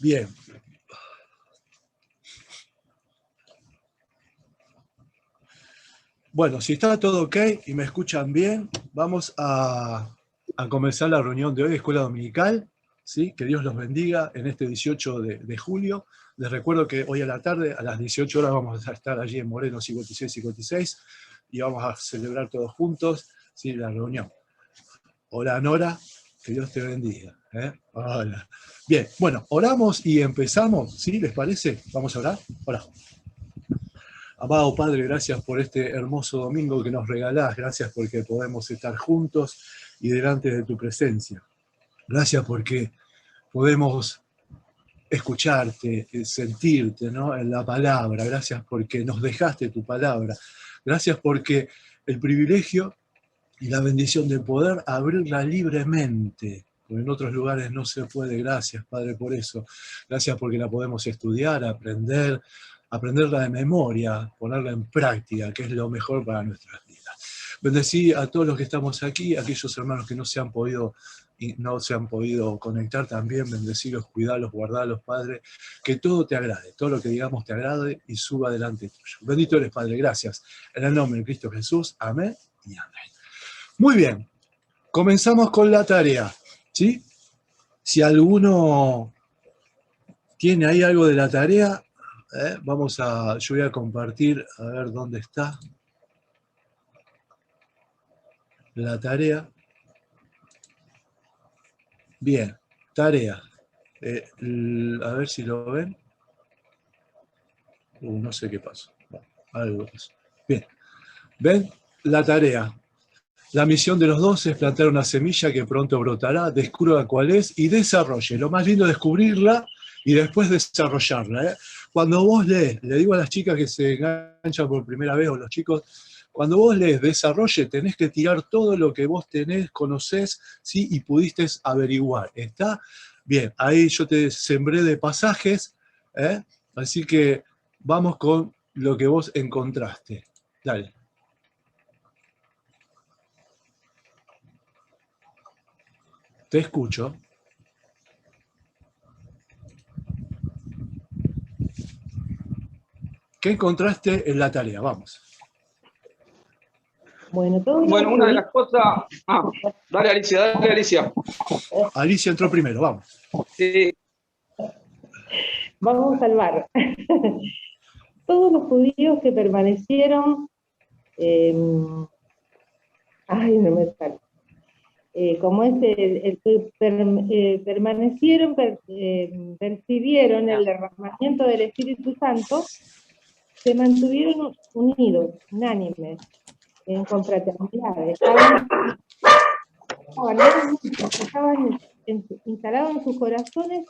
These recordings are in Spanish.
Bien. Bueno, si está todo ok y me escuchan bien, vamos a comenzar la reunión de hoy de Escuela Dominical. ¿Sí? Que Dios los bendiga en este 18 de julio. Les recuerdo que hoy a la tarde, a las 18 horas, vamos a estar allí en Moreno 5656 y vamos a celebrar todos juntos, ¿sí? La reunión. Hola Nora, que Dios te bendiga. Hola. Bien, bueno, oramos y empezamos, ¿sí? ¿Les parece? ¿Vamos a orar? Oramos. Amado Padre, gracias por este hermoso domingo que nos regalás, gracias porque podemos estar juntos y delante de tu presencia. Gracias porque podemos escucharte, sentirte, ¿no? En la palabra. Gracias porque nos dejaste tu palabra. Gracias porque el privilegio y la bendición de poder abrirla libremente, porque en otros lugares no se puede. Gracias, Padre, por eso. Gracias porque la podemos estudiar, aprender, aprenderla de memoria, ponerla en práctica, que es lo mejor para nuestras vidas. Bendecí a todos los que estamos aquí, aquellos hermanos que no se han podido conectar también, bendecilos, cuidalos, guardalos, Padre, que todo te agrade, todo lo que digamos te agrade y suba delante tuyo. Bendito eres, Padre, gracias. En el nombre de Cristo Jesús, amén y amén. Muy bien, comenzamos con la tarea, ¿sí? Si alguno tiene ahí algo de la tarea, yo voy a compartir, a ver dónde está la tarea. Bien, tarea. A ver si lo ven. No sé qué pasó. Bueno, algo pasó. Bien, ¿ven? La tarea. La misión de los 12 es plantar una semilla que pronto brotará, descubra cuál es y desarrolle. Lo más lindo es descubrirla y después desarrollarla. Cuando vos lees, le digo a las chicas que se enganchan por primera vez o los chicos, cuando vos lees desarrolle, tenés que tirar todo lo que vos tenés, conocés, ¿sí? Y pudiste averiguar. ¿Está? Bien, ahí yo te sembré de pasajes, así que vamos con lo que vos encontraste. Dale. Te escucho. ¿Qué encontraste en la tarea? Vamos. Bueno, una de las cosas... dale Alicia. Alicia entró primero, vamos. Sí. Vamos a salvar. Todos los judíos que permanecieron... no me sale. Como es el que permanecieron, percibieron el derramamiento del Espíritu Santo, se mantuvieron unidos, unánimes, en confraternidad. Estaban instalados en sus corazones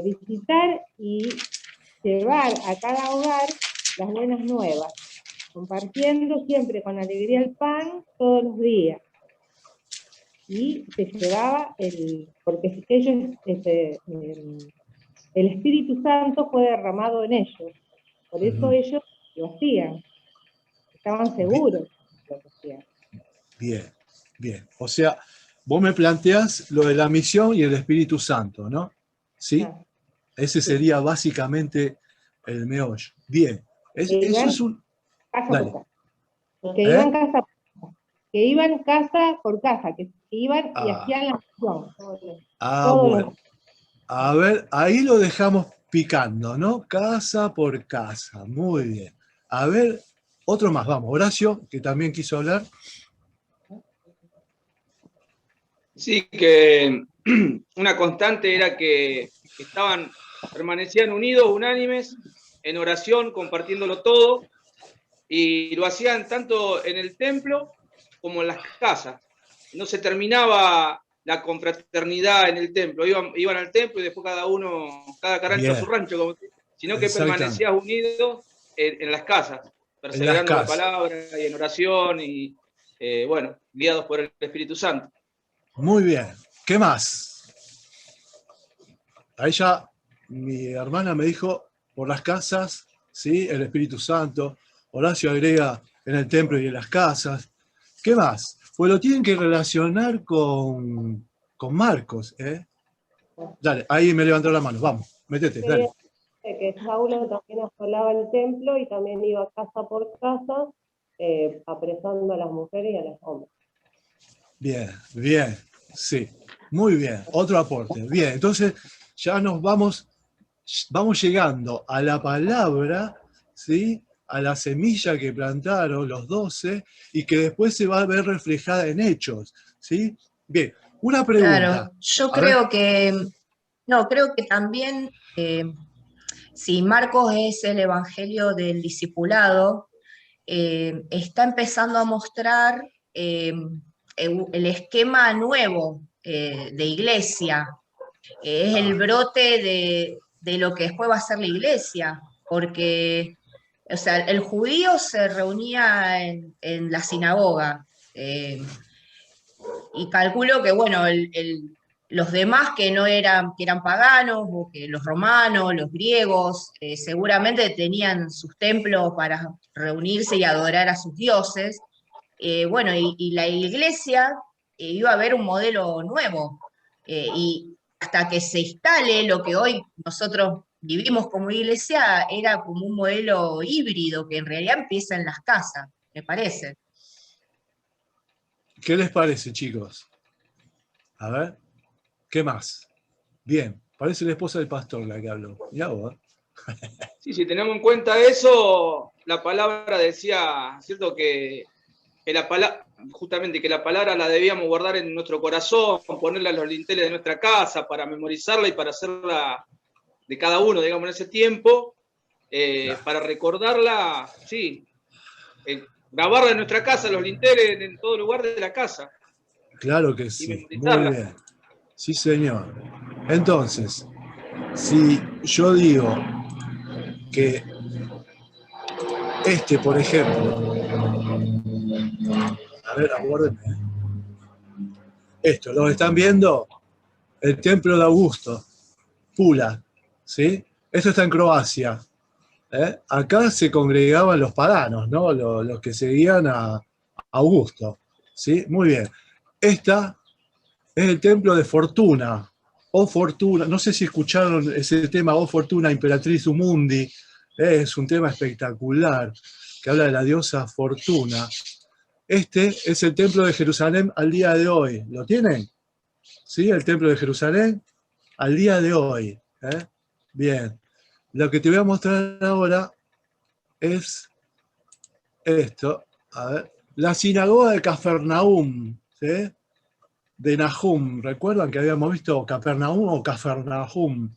visitar y llevar a cada hogar las buenas nuevas, compartiendo siempre con alegría el pan todos los días. Y se llevaba porque ellos, el Espíritu Santo fue derramado en ellos, por eso ellos lo hacían, estaban seguros de lo que hacían. Bien. O sea, vos me planteás lo de la misión y el Espíritu Santo, ¿no? ¿Sí? Ese sería básicamente el meollo. Bien. Eso es un... Casa por casa. Que iban casa por casa, que iban y hacían la misión. Bueno. A ver, ahí lo dejamos picando, ¿no? Casa por casa. Muy bien. A ver, otro más. Vamos, Horacio, que también quiso hablar. Sí, que una constante era que permanecían unidos, unánimes, en oración, compartiéndolo todo, y lo hacían tanto en el templo como en las casas. No se terminaba la confraternidad en el templo, iban al templo y después cada rancho a su rancho, sino que permanecían unidos en las casas, perseverando la palabra y en oración y, guiados por el Espíritu Santo. Muy bien. ¿Qué más? Ahí ya mi hermana me dijo, por las casas, ¿sí? El Espíritu Santo. Horacio agrega en el templo y en las casas. ¿Qué más? Pues lo tienen que relacionar con Marcos, ¿eh? Dale, ahí me levantó la mano, vamos, metete, Quería dale. decir que Saulo también asolaba el templo y también iba casa por casa, apresando a las mujeres y a los hombres. Bien, bien, sí, muy bien, otro aporte. Bien, entonces ya nos vamos llegando a la palabra, ¿sí? A la semilla que plantaron los 12 y que después se va a ver reflejada en hechos, ¿sí? Bien, una Claro, pregunta. yo A ver, creo que, no, creo que también, si Marcos es el evangelio del discipulado, está empezando a mostrar el esquema nuevo de iglesia. Es el brote de lo que después va a ser la iglesia, porque, o sea, el judío se reunía en la sinagoga, y calculo que, bueno, los demás que no eran, que eran paganos, o que los romanos, los griegos, seguramente tenían sus templos para reunirse y adorar a sus dioses. Bueno, y la iglesia iba a haber un modelo nuevo, y hasta que se instale lo que hoy nosotros vivimos como iglesia, era como un modelo híbrido que en realidad empieza en las casas, me parece. ¿qué les parece, chicos? A ver, ¿qué más? Bien, parece la esposa del pastor la que habló. Ya vos. Sí, si tenemos en cuenta eso, la palabra decía, ¿cierto? Que la palabra, justamente que la palabra la debíamos guardar en nuestro corazón, ponerla en los dinteles de nuestra casa para memorizarla y para hacerla de cada uno, digamos, en ese tiempo, para recordarla, sí, grabarla en nuestra casa, en los dinteles, en todo lugar de la casa Claro que y sí, muy memorizarla. bien. Sí, señor. Entonces, si yo digo que por ejemplo, a ver, aguárdenme. Esto, ¿lo están viendo? El templo de Augusto, Pula, ¿sí? Esto está en Croacia. Acá se congregaban los paganos, ¿no? Los que seguían a Augusto, ¿sí? Muy bien. Esta es el templo de Fortuna, o Fortuna, no sé si escucharon ese tema, o Fortuna, Imperatriz Mundi, es un tema espectacular que habla de la diosa Fortuna. Este es el templo de Jerusalén al día de hoy. ¿Lo tienen? ¿Sí? El templo de Jerusalén al día de hoy. Bien. Lo que te voy a mostrar ahora es esto. A ver. La sinagoga de Cafarnaúm, ¿sí? De Nahum. ¿Recuerdan que habíamos visto Capernaum o Cafarnaum?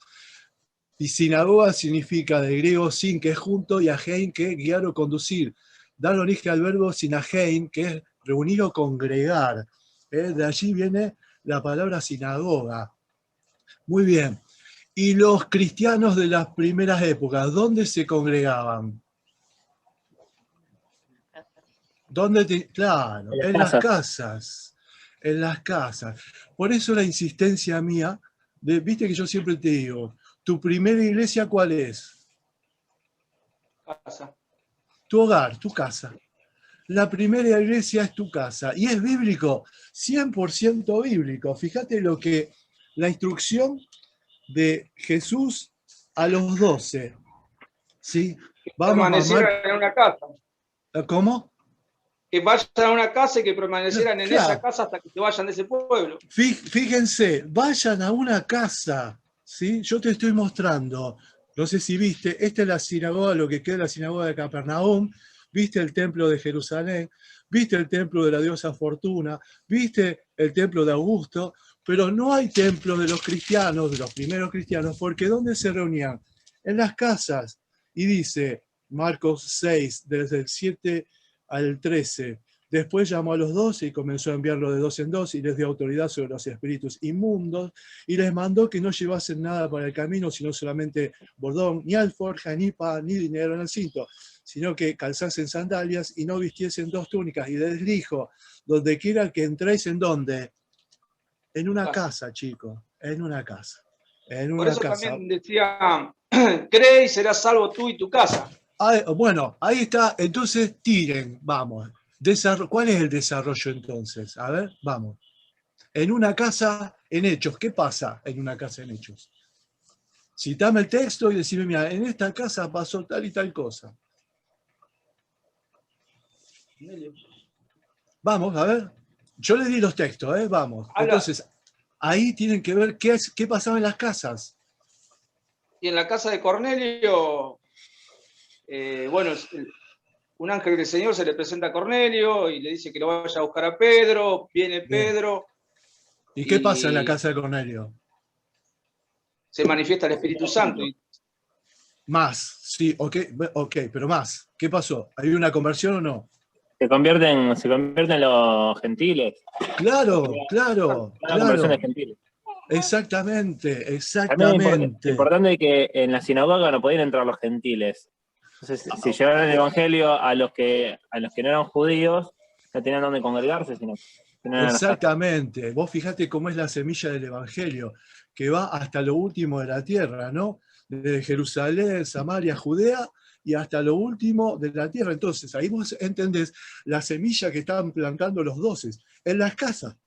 Y sinagoga significa de griego sin, que es junto, y agein, que es guiar o conducir. Dar origen al verbo sinagein, que es reunir o congregar. De allí viene la palabra sinagoga. Muy bien. Y los cristianos de las primeras épocas, ¿dónde se congregaban? Claro, en las casas. En las casas. Por eso la insistencia mía, viste que yo siempre te digo, ¿tu primera iglesia cuál es? Casa. Tu hogar, tu casa. La primera iglesia es tu casa. Y es bíblico, 100% bíblico. Fíjate lo que la instrucción de Jesús a los 12. ¿Sí? Vamos a Permanecieran en una casa. ¿Cómo? Que vayan a una casa y que permanecieran en Claro. esa casa hasta que se vayan de ese pueblo. Fíjense, vayan a una casa, ¿sí? Yo te estoy mostrando, no sé si viste, esta es la sinagoga, lo que queda de la sinagoga de Capernaum, viste el templo de Jerusalén, viste el templo de la diosa Fortuna, viste el templo de Augusto, pero no hay templo de los cristianos, de los primeros cristianos, porque ¿dónde se reunían? En las casas. Y dice Marcos 6, desde el 7 al 13, después llamó a los 12 y comenzó a enviarlos de 2 en 2 y les dio autoridad sobre los espíritus inmundos y les mandó que no llevasen nada para el camino, sino solamente bordón, ni alforja, ni pan, ni dinero en el cinto, sino que calzasen sandalias y no vistiesen 2 túnicas. Y les dijo, donde quiera que entréis, ¿en dónde? En una casa, chicos, en una casa. En Por una eso casa. también decía, cree y serás salvo tú y tu casa. Bueno, ahí está, entonces tiren, vamos. ¿Cuál es el desarrollo entonces? A ver, vamos. En una casa en Hechos, ¿qué pasa en una casa en Hechos? Citame el texto y decime, mira, en esta casa pasó tal y tal cosa. Vamos, a ver. Yo le di los textos, vamos. Entonces, ahí tienen que ver qué pasaba en las casas. Y en la casa de Cornelio, bueno, un ángel del Señor se le presenta a Cornelio y le dice que lo vaya a buscar a Pedro, viene Pedro. ¿Y qué pasa en la casa de Cornelio? Se manifiesta el Espíritu Santo. Más, sí, ok, pero más. ¿Qué pasó? ¿Hay una conversión o no? Se convierten los gentiles. Claro. Una conversión de gentiles. Exactamente. También es importante que en la sinagoga no podían entrar los gentiles. Entonces, si llevaban el evangelio a los que no eran judíos, no tenían dónde congregarse, sino exactamente. Vos fijate cómo es la semilla del evangelio, que va hasta lo último de la tierra, ¿no? Desde Jerusalén, Samaria, Judea, y hasta lo último de la tierra. Entonces, ahí vos entendés la semilla que estaban plantando los 12 en las casas.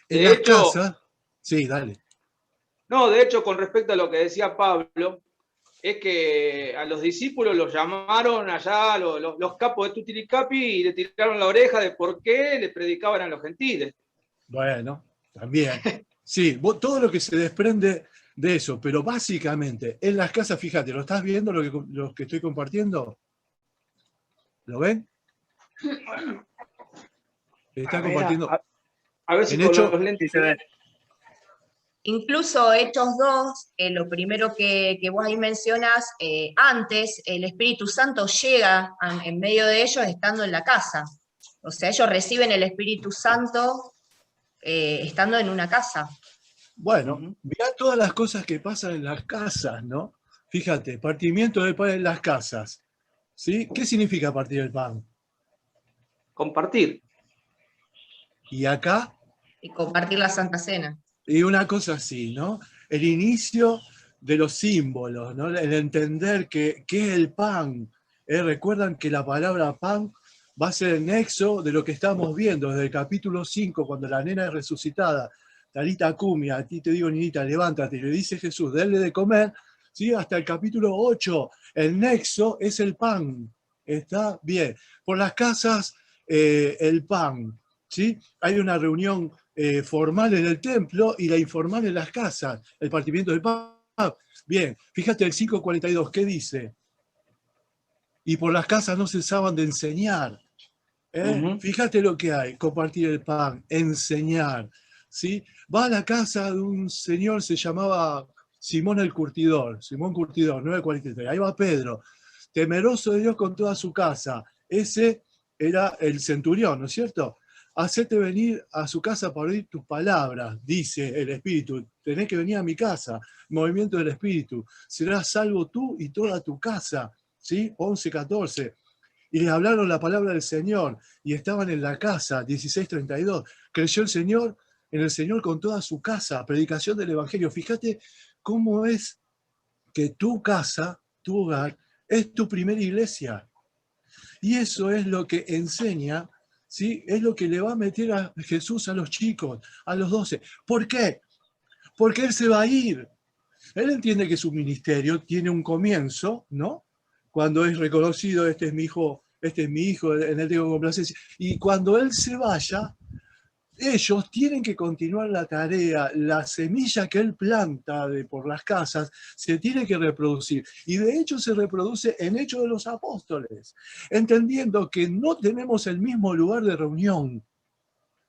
En las casas. Sí, dale. No, de hecho, con respecto a lo que decía Pablo, es que a los discípulos los llamaron allá los capos de Tutilicapi y le tiraron la oreja de por qué le predicaban a los gentiles. Bueno, también. Sí, todo lo que se desprende de eso, pero básicamente en las casas, fíjate, ¿lo estás viendo lo que estoy compartiendo? ¿Lo ven? Está compartiendo. A ver si con los lentes se ve. Incluso Hechos 2, lo primero que vos ahí mencionas, antes el Espíritu Santo llega en medio de ellos estando en la casa. O sea, ellos reciben el Espíritu Santo estando en una casa. Bueno, mirá todas las cosas que pasan en las casas, ¿no? Fíjate, partimiento del pan en las casas. ¿Sí? ¿Qué significa partir el pan? Compartir. ¿Y acá? Y compartir la Santa Cena. Y una cosa así, ¿no? El inicio de los símbolos, ¿no? El entender qué es el pan. Recuerdan que la palabra pan va a ser el nexo de lo que estamos viendo desde el capítulo 5, cuando la nena es resucitada. Talita Cumi, a ti te digo, niñita, levántate, le dice Jesús, denle de comer, ¿sí? Hasta el capítulo 8, el nexo es el pan. ¿Está? Bien. Por las casas, el pan, ¿sí? Hay una reunión formal en el templo y la informal en las casas, el partimiento del pan. Bien, fíjate el 5:42, ¿qué dice? Y por las casas no cesaban de enseñar. Fíjate lo que hay, compartir el pan, enseñar. ¿Sí? Va a la casa de un señor, se llamaba Simón Curtidor, 9:43. Ahí va Pedro, temeroso de Dios con toda su casa. Ese era el centurión, ¿no es cierto? Hacete venir a su casa para oír tus palabras, dice el Espíritu. Tenés que venir a mi casa, movimiento del Espíritu. Serás salvo tú y toda tu casa. ¿Sí? 11:14. Y les hablaron la palabra del Señor y estaban en la casa, 16:32. Creyó en el Señor con toda su casa, predicación del Evangelio. Fíjate cómo es que tu casa, tu hogar, es tu primera iglesia. Y eso es lo que enseña, ¿sí? Es lo que le va a meter a Jesús a los chicos, a los 12. ¿Por qué? Porque Él se va a ir. Él entiende que su ministerio tiene un comienzo, ¿no? Cuando es reconocido, este es mi hijo, en él tengo complacencia. Y cuando Él se vaya, ellos tienen que continuar la tarea, la semilla que Él planta por las casas se tiene que reproducir. Y de hecho se reproduce en Hechos de los Apóstoles, entendiendo que no tenemos el mismo lugar de reunión.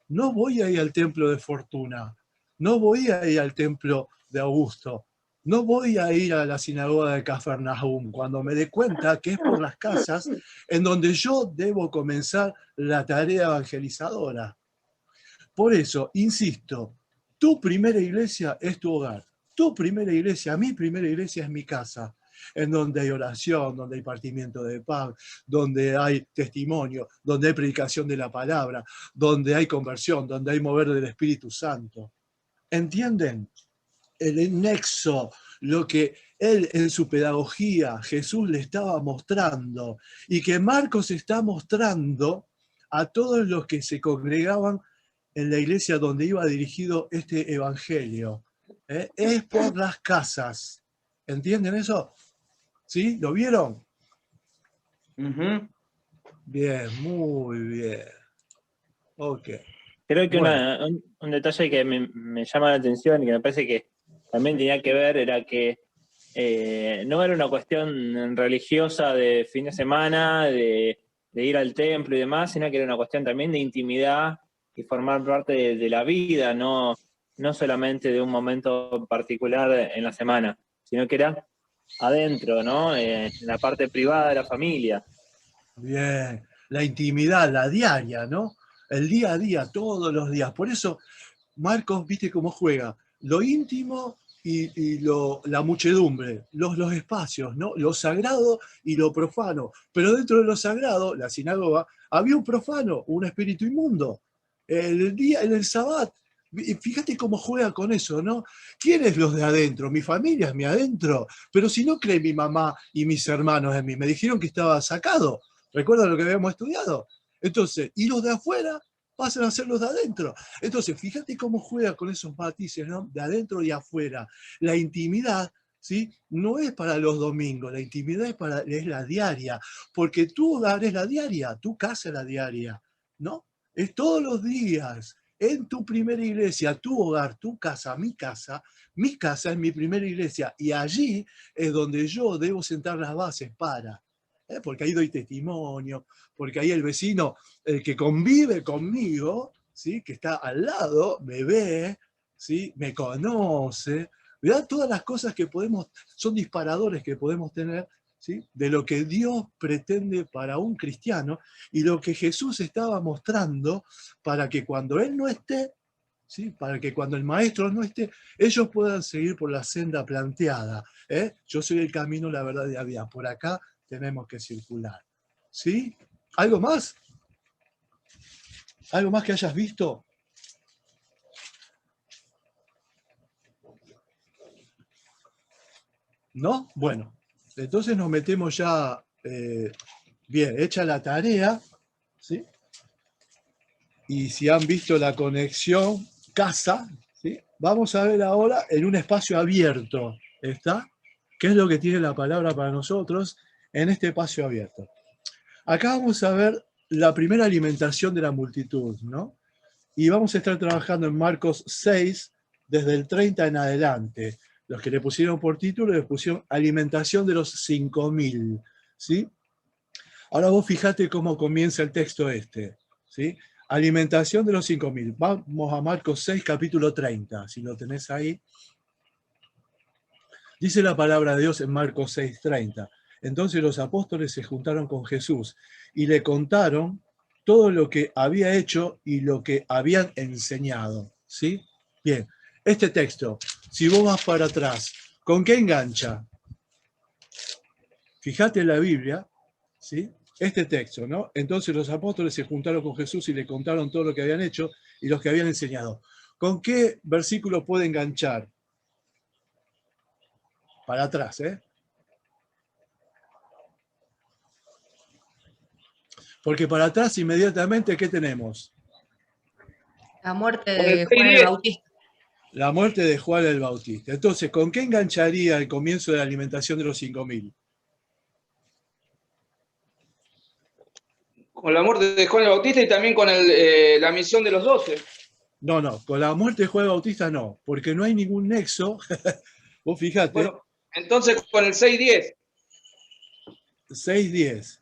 No voy a ir al templo de Fortuna, no voy a ir al templo de Augusto, no voy a ir a la sinagoga de Cafarnaúm cuando me dé cuenta que es por las casas en donde yo debo comenzar la tarea evangelizadora. Por eso, insisto, tu primera iglesia es tu hogar. Tu primera iglesia, mi primera iglesia es mi casa, en donde hay oración, donde hay partimiento de pan, donde hay testimonio, donde hay predicación de la palabra, donde hay conversión, donde hay mover del Espíritu Santo. ¿Entienden? El nexo, lo que Él en su pedagogía, Jesús le estaba mostrando, y que Marcos está mostrando a todos los que se congregaban en la iglesia donde iba dirigido este evangelio. Es por las casas. ¿Entienden eso? ¿Sí? ¿Lo vieron? Ujú. Bien, muy bien. Ok. Creo que Bueno, un detalle que me llama la atención y que me parece que también tenía que ver era que no era una cuestión religiosa de fin de semana, de ir al templo y demás, sino que era una cuestión también de intimidad y formar parte de la vida, no solamente de un momento particular en la semana, sino que era adentro, ¿no? En la parte privada de la familia. bien. La intimidad, la diaria, ¿no? El día a día, todos los días. Por eso Marcos, viste cómo juega, lo íntimo la muchedumbre, los espacios, ¿no? Lo sagrado y lo profano. Pero dentro de lo sagrado, la sinagoga, había un profano, un espíritu inmundo. En el Sabbat, fíjate cómo juega con eso, ¿no? ¿Quiénes los de adentro? Mi familia es mi adentro. Pero si no cree mi mamá y mis hermanos en mí, me dijeron que estaba sacado. ¿Recuerdan lo que habíamos estudiado? Entonces, y los de afuera pasan a ser los de adentro. Entonces, fíjate cómo juega con esos matices, ¿no? De adentro y afuera. La intimidad, ¿sí? No es para los domingos, la intimidad es la diaria, porque tu hogar es la diaria, tu casa es la diaria, ¿no? Es todos los días, en tu primera iglesia, tu hogar, tu casa, mi casa es mi primera iglesia, y allí es donde yo debo sentar las bases para, porque ahí doy testimonio, porque ahí el vecino, el que convive conmigo, ¿sí? Que está al lado, me ve, ¿sí? Me conoce. ¿Verdad? Todas las cosas que podemos, son disparadores que podemos tener, ¿sí? De lo que Dios pretende para un cristiano y lo que Jesús estaba mostrando para que cuando Él no esté, ¿sí? Para que cuando el maestro no esté, ellos puedan seguir por la senda planteada. Yo soy el camino, la verdad y la vida. Por acá tenemos que circular. ¿Sí? ¿Algo más? ¿Algo más que hayas visto? ¿No? Bueno, entonces nos metemos ya, bien, hecha la tarea, ¿sí? Y si han visto la conexión casa, ¿sí? Vamos a ver ahora en un espacio abierto, ¿está? ¿Qué es lo que tiene la palabra para nosotros en este espacio abierto? Acá vamos a ver la primera alimentación de la multitud, ¿no? Y vamos a estar trabajando en Marcos 6, desde el 30 en adelante. Los que le pusieron por título, le pusieron alimentación de los 5.000, ¿sí? Ahora vos fijate cómo comienza el texto este, ¿sí? Alimentación de los 5.000. Vamos a Marcos 6, capítulo 30, si lo tenés ahí. Dice la palabra de Dios en Marcos 6, 30. Entonces los apóstoles se juntaron con Jesús y le contaron todo lo que había hecho y lo que habían enseñado, ¿sí? Bien, este texto, si vos vas para atrás, ¿con qué engancha? Fíjate en la Biblia, ¿sí? Este texto, ¿no? Entonces los apóstoles se juntaron con Jesús y le contaron todo lo que habían hecho y los que habían enseñado. ¿Con qué versículo puede enganchar? Para atrás, ¿eh? Porque para atrás inmediatamente, ¿qué tenemos? La muerte Con el de Juan el 6:10. Bautista. La muerte de Juan el Bautista. Entonces, ¿con qué engancharía el comienzo de la alimentación de los 5.000? Con la muerte de Juan el Bautista y también con la misión de los 12. No, con la muerte de Juan el Bautista no, porque no hay ningún nexo. Vos fijate, Bueno, entonces con el 6:10. 6:10.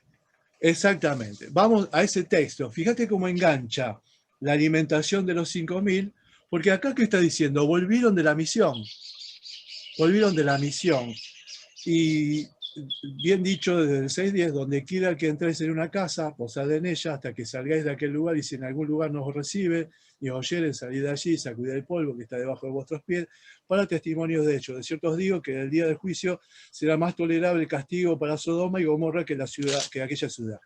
Exactamente. Vamos a ese texto. Fíjate cómo engancha la alimentación de los 5.000, porque acá ¿qué está diciendo? Volvieron de la misión. Volvieron de la misión. Y bien dicho desde el 6:10, donde quiera que entréis en una casa, posad en ella hasta que salgáis de aquel lugar, y si en algún lugar no os recibe, y os oyeren, salid de allí, sacudid el polvo que está debajo de vuestros pies, para testimonios de hecho. De cierto os digo que en el día del juicio será más tolerable el castigo para Sodoma y Gomorra que aquella ciudad.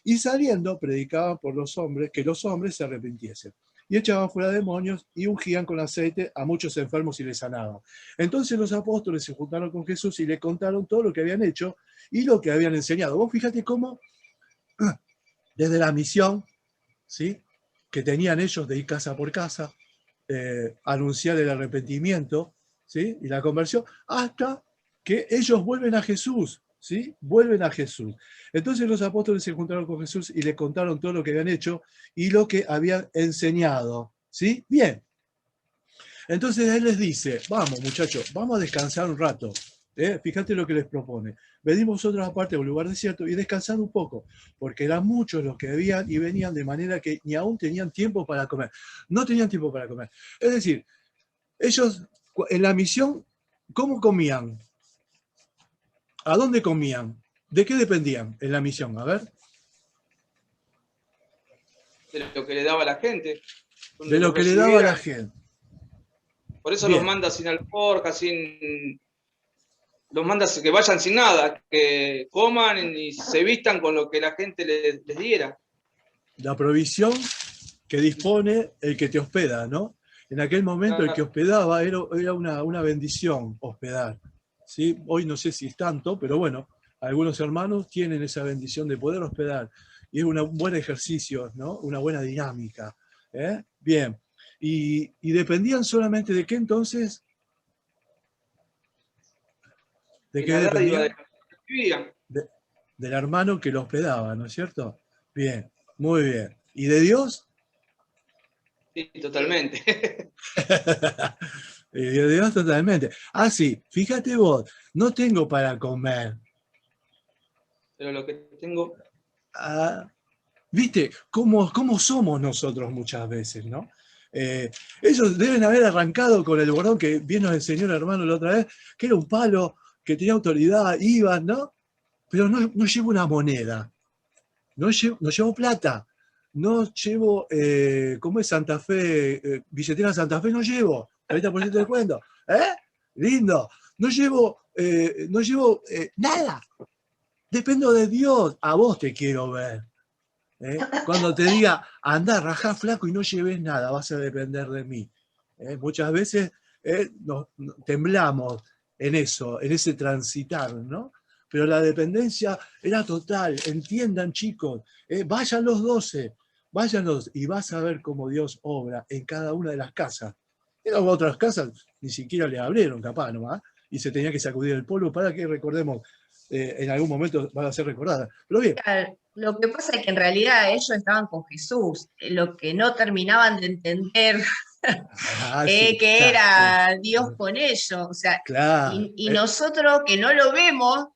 Y saliendo, predicaban por los hombres, que los hombres se arrepintiesen. Y echaban fuera demonios y ungían con aceite a muchos enfermos y les sanaban. Entonces los apóstoles se juntaron con Jesús y le contaron todo lo que habían hecho y lo que habían enseñado. Vos fíjate cómo, desde la misión, ¿sí? que tenían ellos de ir casa por casa, anunciar el arrepentimiento, ¿sí? Y la conversión, hasta que ellos vuelven a Jesús, ¿sí? Vuelven a Jesús. Entonces los apóstoles se juntaron con Jesús y le contaron todo lo que habían hecho y lo que habían enseñado, ¿sí? Bien. Entonces él les dice, vamos muchachos, vamos a descansar un rato. Fíjate lo que les propone. Venid vosotros aparte a un lugar desierto y descansad un poco, porque eran muchos los que habían y venían de manera que ni aún tenían tiempo para comer. No tenían tiempo para comer. Es decir, ellos en la misión, ¿cómo comían? ¿A dónde comían? ¿De qué dependían en la misión? A ver. De lo que le daba a la gente. De lo que le daba a la gente. Por eso Bien. los manda sin alforja, los manda que vayan sin nada, que coman y se vistan con lo que la gente les diera. La provisión que dispone el que te hospeda, ¿no? En aquel momento el que hospedaba era una bendición hospedar, ¿sí? Hoy no sé si es tanto, pero bueno, algunos hermanos tienen esa bendición de poder hospedar. Y es un buen ejercicio, ¿no? Una buena dinámica. Bien. Y dependían solamente de qué entonces. ¿De qué dependían? Del hermano que lo hospedaba, ¿no es cierto? Bien, muy bien. ¿Y de Dios? Sí, totalmente. Y de Dios totalmente. Ah, sí, fíjate vos, no tengo para comer. Pero lo que tengo... ¿Viste cómo somos nosotros muchas veces, no? Ellos deben haber arrancado con el bordón que bien nos enseñó el hermano la otra vez, que era un palo, que tenía autoridad, iban, ¿no? Pero no llevo una moneda, no llevo plata, no llevo, ¿cómo es Santa Fe? Billetera Santa Fe no llevo, 30% de descuento, lindo, no llevo nada, dependo de Dios, a vos te quiero ver. Cuando te diga, andá, rajá flaco y no lleves nada, vas a depender de mí. Muchas veces temblamos en eso, en ese transitar, ¿no? Pero la dependencia era total. Entiendan, chicos, vayan los 12, y vas a ver cómo Dios obra en cada una de las casas. En otras casas ni siquiera le abrieron, capaz, nomás, y se tenía que sacudir el polvo para que recordemos, en algún momento van a ser recordadas. Pero bien. Lo que pasa es que en realidad ellos estaban con Jesús, lo que no terminaban de entender sí, que claro, era Dios con ellos, o sea, claro, y nosotros que no lo vemos,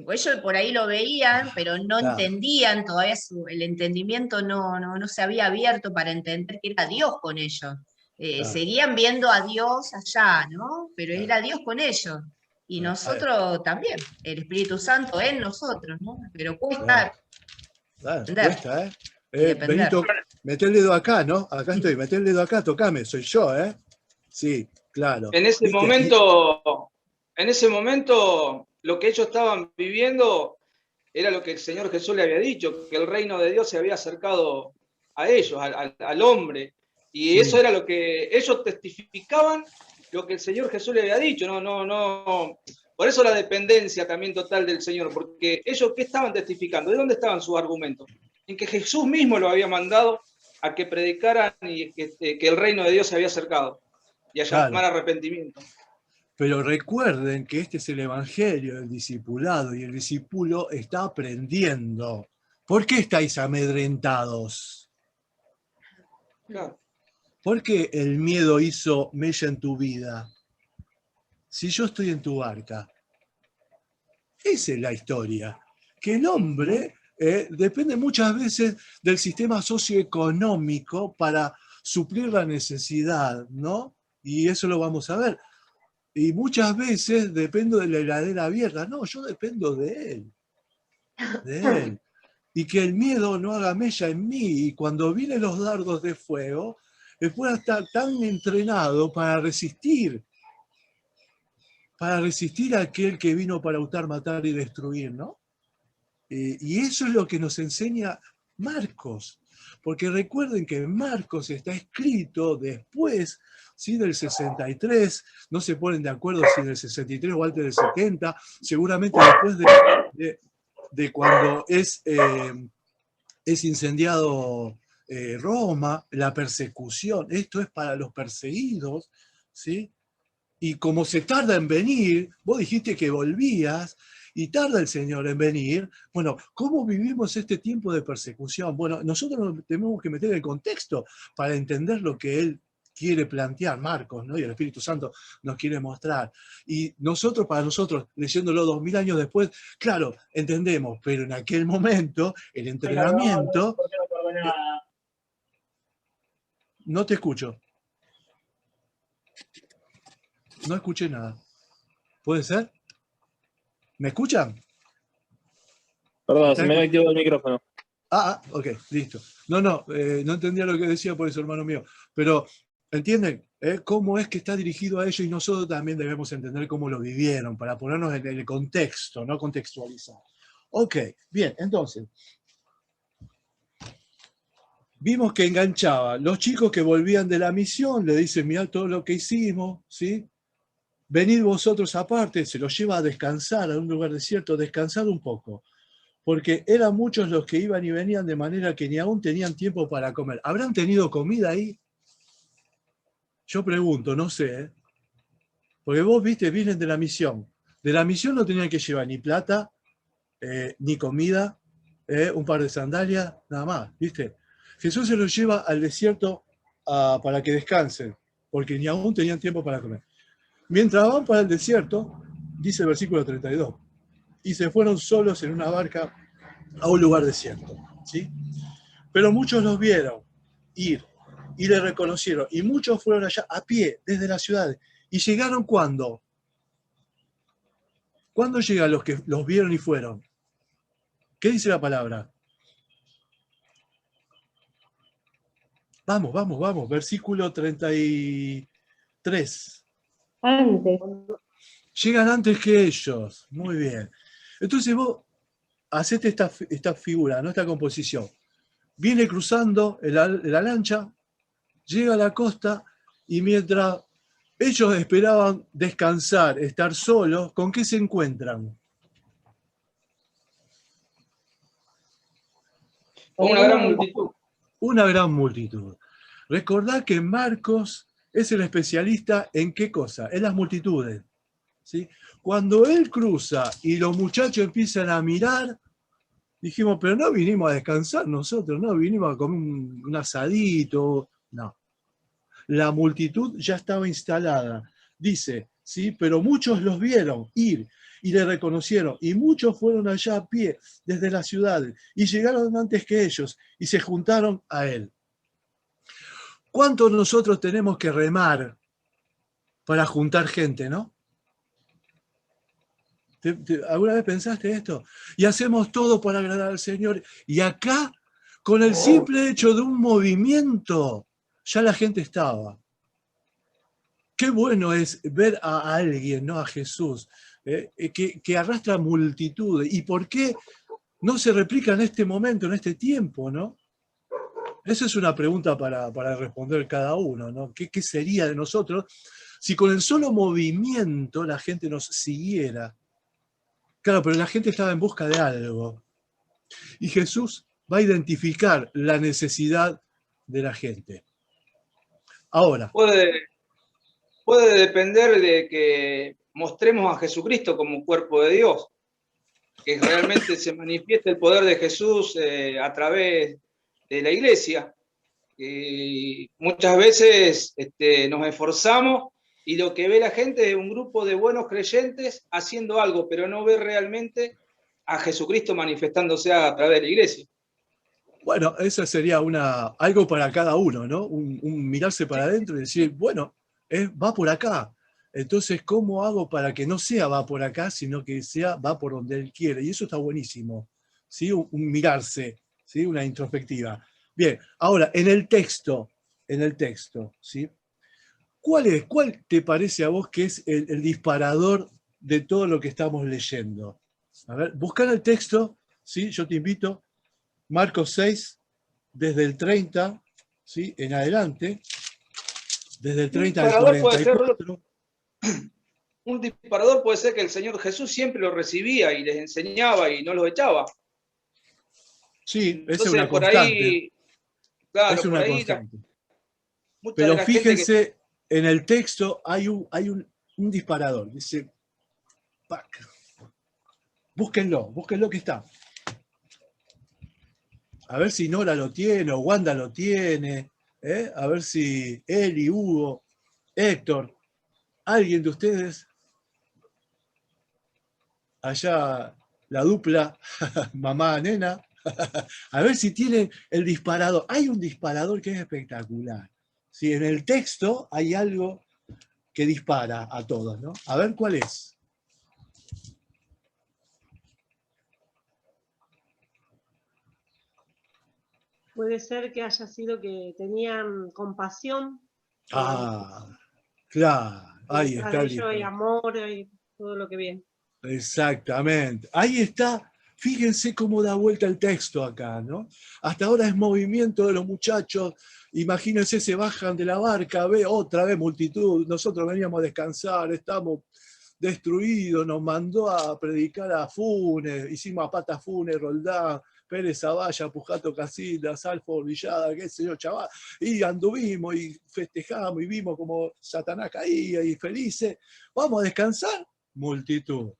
pues ellos por ahí lo veían, pero no claro. entendían, todavía el entendimiento no se había abierto para entender que era Dios con ellos. Claro. Seguían viendo a Dios allá, ¿no? Pero Claro. era Dios con ellos. Y nosotros también, el Espíritu Santo en nosotros, ¿no? Pero cuesta. Claro, cuesta, Benito, meté el dedo acá, ¿no? Acá estoy, meté el dedo acá, tocame, soy yo, Sí, claro. En ese momento, lo que ellos estaban viviendo era lo que el Señor Jesús le había dicho, que el reino de Dios se había acercado a ellos, al hombre. Y sí, eso era lo que ellos testificaban, lo que el Señor Jesús le había dicho. No. Por eso la dependencia también total del Señor, porque ellos, ¿qué estaban testificando? ¿De dónde estaban sus argumentos? En que Jesús mismo lo había mandado a que predicaran y que el reino de Dios se había acercado y a llamar arrepentimiento. Pero recuerden que este es el evangelio del discipulado y el discípulo está aprendiendo. ¿Por qué estáis amedrentados? Claro. ¿Por qué el miedo hizo mella en tu vida? Si yo estoy en tu barca. Esa es la historia. Que el hombre depende muchas veces del sistema socioeconómico para suplir la necesidad, ¿no? Y eso lo vamos a ver. Y muchas veces dependo de la heladera abierta. No, yo dependo de él. De él. Y que el miedo no haga mella en mí. Y cuando vienen los dardos de fuego, pueda estar tan entrenado para resistir a aquel que vino para hurtar, matar y destruir, ¿no? Y eso es lo que nos enseña Marcos. Porque recuerden que Marcos está escrito después, ¿sí?, del 63, no se ponen de acuerdo si del 63 o antes del 70, seguramente después de cuando es incendiado Roma, la persecución, esto es para los perseguidos, ¿sí? Y como se tarda en venir, vos dijiste que volvías, y tarda el Señor en venir. Bueno, ¿cómo vivimos este tiempo de persecución? Bueno, nosotros nos tenemos que meter en el contexto para entender lo que Él quiere plantear, Marcos, ¿no? Y el Espíritu Santo nos quiere mostrar. Y nosotros, para nosotros, leyéndolo 2000 años después, claro, entendemos, pero en aquel momento, el entrenamiento... ¿Por qué no acordé nada? No te escucho. No escuché nada. ¿Puede ser? ¿Me escuchan? Perdón, se me había activado el micrófono. Ok, listo. No entendía lo que decía por eso, hermano mío. Pero, ¿entienden? ¿Cómo es que está dirigido a ellos? Y nosotros también debemos entender cómo lo vivieron, para ponernos en el contexto, no contextualizar. Ok, bien, entonces. Vimos que enganchaba. Los chicos que volvían de la misión le dicen, mirá todo lo que hicimos, ¿sí? Venid vosotros aparte, se los lleva a descansar a un lugar desierto, descansar un poco. Porque eran muchos los que iban y venían de manera que ni aún tenían tiempo para comer. ¿Habrán tenido comida ahí? Yo pregunto, no sé. Porque vos, viste, vienen de la misión. De la misión no tenían que llevar ni plata, ni comida, un par de sandalias, nada más, ¿viste? Jesús se los lleva al desierto para que descansen, porque ni aún tenían tiempo para comer. Mientras van para el desierto, dice el versículo 32, y se fueron solos en una barca a un lugar desierto, ¿sí? Pero muchos los vieron ir y le reconocieron, y muchos fueron allá a pie desde la ciudad. ¿Y llegaron cuándo? ¿Cuándo llegan los que los vieron y fueron? ¿Qué dice la palabra? Vamos, versículo 33. Antes. Llegan antes que ellos, muy bien. Entonces vos hacete esta figura, ¿no? Esta composición. Viene cruzando la lancha, llega a la costa, y mientras ellos esperaban descansar, estar solos, ¿con qué se encuentran? Una gran multitud. Una gran multitud. Recordad que Marcos es el especialista en qué cosa, en las multitudes, ¿sí? Cuando él cruza y los muchachos empiezan a mirar, dijimos, pero no vinimos a descansar nosotros, no vinimos a comer un asadito, no. La multitud ya estaba instalada, dice, ¿sí? Pero muchos los vieron ir y le reconocieron, y muchos fueron allá a pie desde las ciudades, y llegaron antes que ellos, y se juntaron a él. ¿Cuánto nosotros tenemos que remar para juntar gente, no? ¿Alguna vez pensaste esto? Y hacemos todo para agradar al Señor. Y acá, con el simple hecho de un movimiento, ya la gente estaba. Qué bueno es ver a alguien, ¿no? A Jesús, que arrastra multitudes. ¿Y por qué no se replica en este momento, en este tiempo, no? Esa es una pregunta para responder cada uno, ¿no? ¿Qué sería de nosotros si con el solo movimiento la gente nos siguiera? Claro, pero la gente estaba en busca de algo. Y Jesús va a identificar la necesidad de la gente. Ahora. Puede depender de que mostremos a Jesucristo como cuerpo de Dios, que realmente se manifieste el poder de Jesús a través de la iglesia. Muchas veces nos esforzamos y lo que ve la gente es un grupo de buenos creyentes haciendo algo, pero no ve realmente a Jesucristo manifestándose a través de la iglesia. Bueno, esa sería algo para cada uno, ¿no? Un mirarse para adentro y decir, bueno, va por acá. Entonces, ¿cómo hago para que no sea va por acá, sino que sea va por donde Él quiere? Y eso está buenísimo, ¿sí? Un mirarse, ¿sí? Una introspectiva. Bien, ahora, en el texto, ¿sí? ¿Cuál te parece a vos que es el disparador de todo lo que estamos leyendo? A ver, buscar el texto, ¿sí? Yo te invito, Marcos 6, desde el 30, ¿sí? En adelante, desde el 30 al 44. Un disparador puede ser que el Señor Jesús siempre los recibía y les enseñaba y no los echaba. Sí, esa Entonces, es una por constante. ahí Claro, Es por una ahí constante. mucha de Pero la gente que... fíjense, en el texto hay un disparador. Dice, ¡pac! Búsquenlo que está. A ver si Nora lo tiene o Wanda lo tiene. A ver si Eli, Hugo, Héctor, alguien de ustedes, allá la dupla, mamá, nena, a ver si tienen el disparador. Hay un disparador que es espectacular. Si en el texto hay algo que dispara a todos, ¿no? A ver cuál es. Puede ser que haya sido que tenían compasión. Ah, claro, ahí Detrás está de el ello hay disparador. amor y todo lo que viene. Exactamente. Ahí está. Fíjense cómo da vuelta el texto acá, ¿no? Hasta ahora es movimiento de los muchachos. Imagínense, se bajan de la barca, ve otra vez multitud. Nosotros veníamos a descansar, estamos destruidos. Nos mandó a predicar a Funes, hicimos a Pata Funes, Roldán, Pérez Zavalla, Pujato Casillas, Salfo Villada, qué sé yo, chaval. Y anduvimos y festejamos y vimos como Satanás caía y felices. Vamos a descansar. Multitud.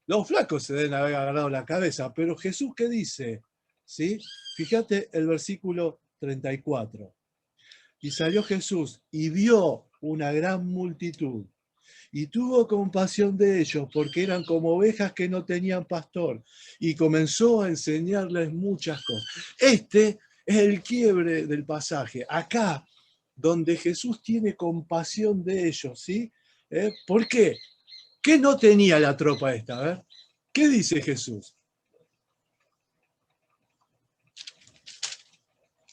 Los flacos se deben haber agarrado la cabeza, pero Jesús, ¿qué dice? ¿Sí? Fíjate el versículo 34. Y salió Jesús y vio una gran multitud y tuvo compasión de ellos porque eran como ovejas que no tenían pastor y comenzó a enseñarles muchas cosas. Este es el quiebre del pasaje. Acá, donde Jesús tiene compasión de ellos, ¿sí? ¿Por qué? ¿Qué no tenía la tropa esta? A ver, ¿qué dice Jesús?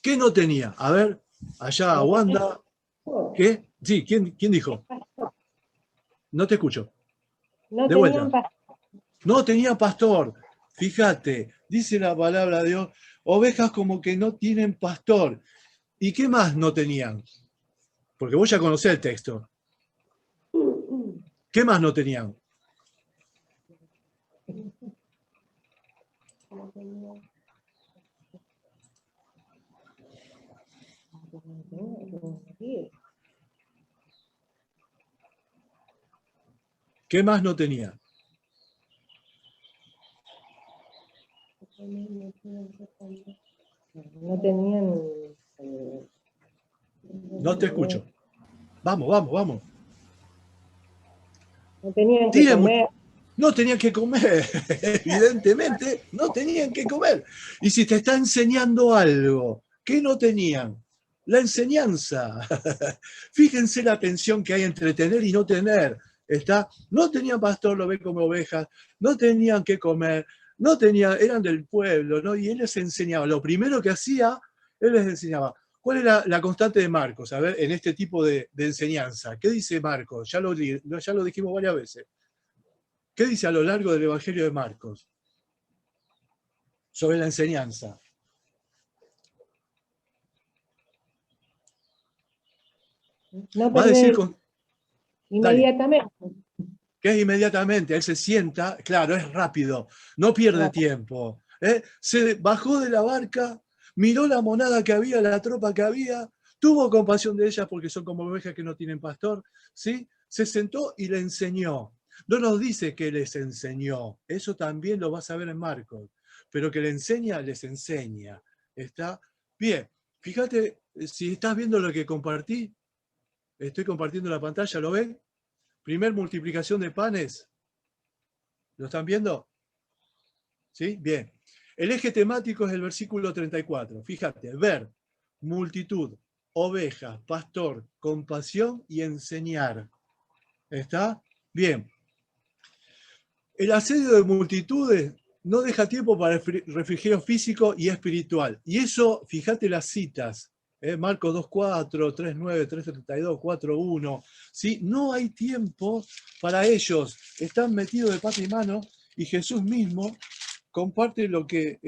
¿Qué no tenía? A ver, allá Wanda. ¿Qué? Sí, ¿quién dijo? No te escucho. No De tenían vuelta. No tenía pastor. Fíjate, dice la palabra de Dios, ovejas como que no tienen pastor. ¿Y qué más no tenían? Porque vos ya conocés el texto. ¿Qué más no tenían? ¿Qué más no tenía? No tenían. No te escucho. Vamos. No tenían que Tienen comer. No tenían que comer, evidentemente, no tenían que comer. Y si te está enseñando algo, ¿qué no tenían? La enseñanza. Fíjense la tensión que hay entre tener y no tener. No tenían pastor, lo ven como ovejas, no tenían que comer, eran del pueblo, ¿no? Y él les enseñaba. Lo primero que hacía, él les enseñaba. ¿Cuál era la constante de Marcos? A ver, en este tipo de enseñanza. ¿Qué dice Marcos? Ya lo dijimos varias veces. ¿Qué dice a lo largo del Evangelio de Marcos sobre la enseñanza? No Va a decir perder con, inmediatamente. que es inmediatamente, él se sienta, claro, es rápido, no pierde tiempo. Se bajó de la barca, miró la monada que había, la tropa que había, tuvo compasión de ellas porque son como ovejas que no tienen pastor, ¿sí? Se sentó y le enseñó. No nos dice que les enseñó, eso también lo vas a ver en Marcos, pero que le enseña, les enseña. ¿Está? Bien, fíjate, si estás viendo lo que compartí, estoy compartiendo la pantalla, ¿lo ven? Primer multiplicación de panes. ¿Lo están viendo? ¿Sí? Bien. El eje temático es el versículo 34. Fíjate, ver, multitud, ovejas, pastor, compasión y enseñar. ¿Está? Bien. El asedio de multitudes no deja tiempo para el refrigerio físico y espiritual. Y eso, fíjate las citas. Marcos 2.4, 3.9, 3.32, 4.1. ¿Sí? No hay tiempo para ellos. Están metidos de pata y mano y Jesús mismo comparte lo que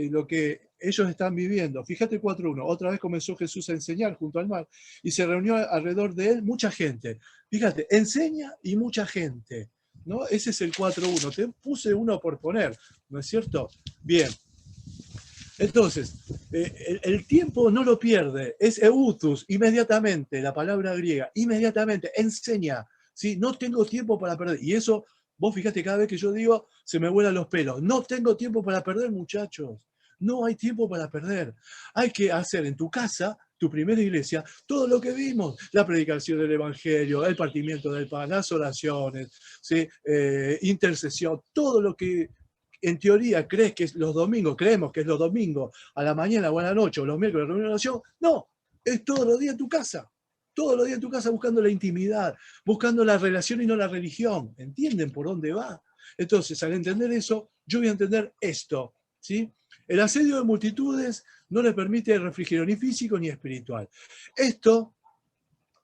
ellos están viviendo. Fíjate 4.1. Otra vez comenzó Jesús a enseñar junto al mar y se reunió alrededor de él mucha gente. Fíjate, enseña y mucha gente. ¿No? Ese es el 4.1. Te puse uno por poner, ¿no es cierto? Bien. Entonces, el tiempo no lo pierde, es eutus, inmediatamente, la palabra griega, inmediatamente, enseña, ¿sí? No tengo tiempo para perder. Y eso, vos fíjate, cada vez que yo digo, se me vuelan los pelos. No tengo tiempo para perder, muchachos. No hay tiempo para perder. Hay que hacer en tu casa, tu primera iglesia, todo lo que vimos, la predicación del Evangelio, el partimiento del pan, las oraciones, ¿sí? Intercesión, todo lo que en teoría crees que es los domingos, creemos que es los domingos a la mañana o a la noche, o los miércoles reunión de oración. No, es todos los días en tu casa. Todos los días en tu casa buscando la intimidad, buscando la relación y no la religión. ¿Entienden por dónde va? Entonces, al entender eso, yo voy a entender esto, ¿sí? El asedio de multitudes no le permite refrigerio ni físico ni espiritual. Esto,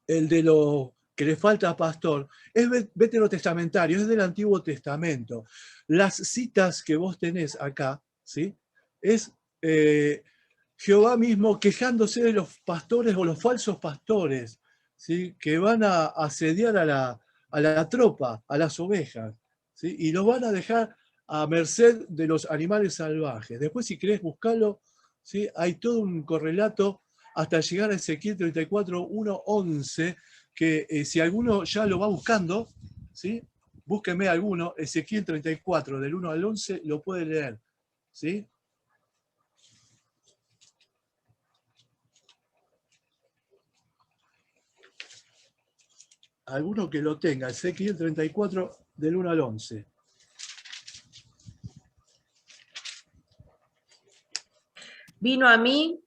el de lo que le falta a pastor, es veterotestamentario, es del Antiguo Testamento. Las citas que vos tenés acá, ¿sí? Es Jehová mismo quejándose de los pastores o los falsos pastores, ¿sí? Que van a asediar a la tropa, a las ovejas, ¿sí? Y los van a dejar a merced de los animales salvajes. Después, si querés buscarlo, ¿sí? Hay todo un correlato hasta llegar a Ezequiel 34, 1, 11, que si alguno ya lo va buscando, ¿sí? Búsqueme alguno, Ezequiel 34, del 1 al 11, lo puede leer, ¿sí? Alguno que lo tenga, Ezequiel 34, del 1 al 11. Vino a mí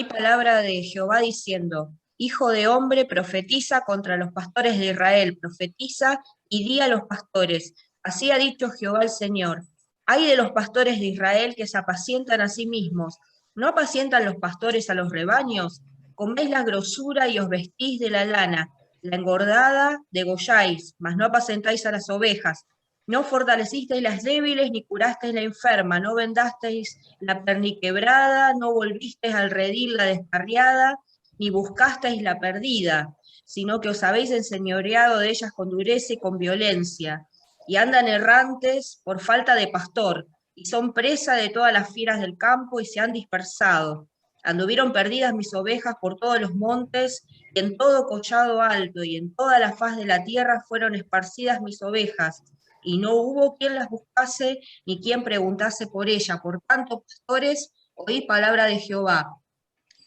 palabra de Jehová diciendo: Hijo de hombre, profetiza contra los pastores de Israel, profetiza y di a los pastores: así ha dicho Jehová el Señor. Ay de los pastores de Israel que se apacientan a sí mismos. ¿No apacientan los pastores a los rebaños? Coméis la grosura y os vestís de la lana, la engordada degolláis, mas no apacentáis a las ovejas. No fortalecisteis las débiles, ni curasteis la enferma, no vendasteis la perniquebrada, no volvisteis al redil la descarriada, ni buscasteis la perdida, sino que os habéis enseñoreado de ellas con dureza y con violencia, y andan errantes por falta de pastor, y son presa de todas las fieras del campo, y se han dispersado. Anduvieron perdidas mis ovejas por todos los montes, y en todo collado alto, y en toda la faz de la tierra fueron esparcidas mis ovejas, y no hubo quien las buscase, ni quien preguntase por ella. Por tanto, pastores, oí palabra de Jehová.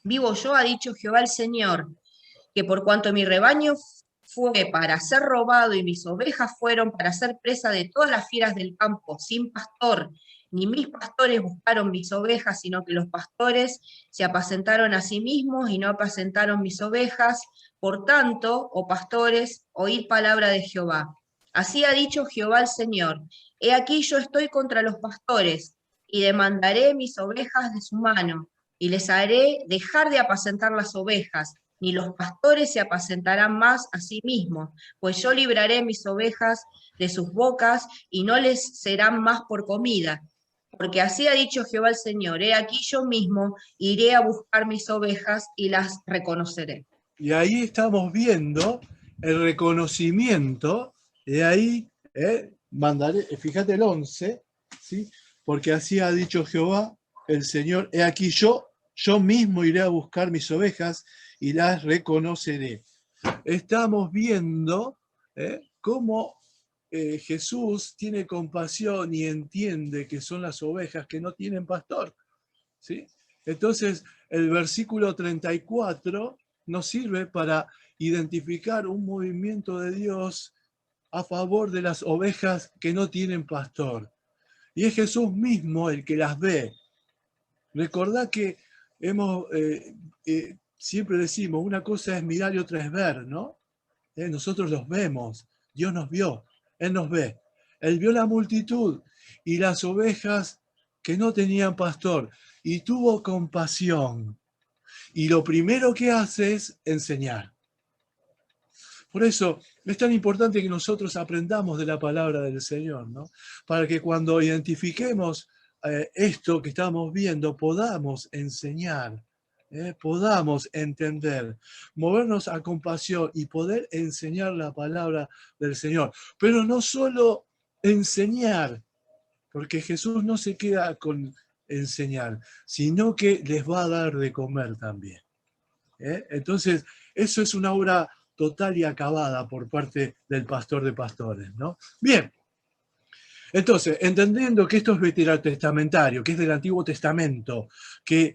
Vivo yo, ha dicho Jehová el Señor, que por cuanto mi rebaño fue para ser robado y mis ovejas fueron para ser presa de todas las fieras del campo, sin pastor, ni mis pastores buscaron mis ovejas, sino que los pastores se apacentaron a sí mismos y no apacentaron mis ovejas. Por tanto, oh pastores, oíd palabra de Jehová. Así ha dicho Jehová el Señor: he aquí yo estoy contra los pastores, y demandaré mis ovejas de su mano, y les haré dejar de apacentar las ovejas, ni los pastores se apacentarán más a sí mismos, pues yo libraré mis ovejas de sus bocas, y no les serán más por comida. Porque así ha dicho Jehová el Señor: he aquí yo mismo iré a buscar mis ovejas y las reconoceré. Y ahí estamos viendo el reconocimiento, de ahí mandaré, fíjate el 11, ¿sí? Porque así ha dicho Jehová el Señor: he aquí yo mismo iré a buscar mis ovejas y las reconoceré. Estamos viendo cómo Jesús tiene compasión y entiende que son las ovejas que no tienen pastor, ¿sí? Entonces, el versículo 34 nos sirve para identificar un movimiento de Dios a favor de las ovejas que no tienen pastor. Y es Jesús mismo el que las ve. Recordá que siempre decimos, una cosa es mirar y otra es ver, ¿no? Nosotros los vemos, Dios nos vio, Él nos ve. Él vio la multitud y las ovejas que no tenían pastor y tuvo compasión. Y lo primero que hace es enseñar. Por eso es tan importante que nosotros aprendamos de la palabra del Señor, ¿no? Para que cuando identifiquemos esto que estamos viendo, podamos enseñar, podamos entender, movernos a compasión y poder enseñar la palabra del Señor. Pero no solo enseñar, porque Jesús no se queda con enseñar, sino que les va a dar de comer también. Entonces, eso es una obra total y acabada por parte del pastor de pastores, ¿no? Bien. Entonces, entendiendo que esto es veterotestamentario, que es del Antiguo Testamento, que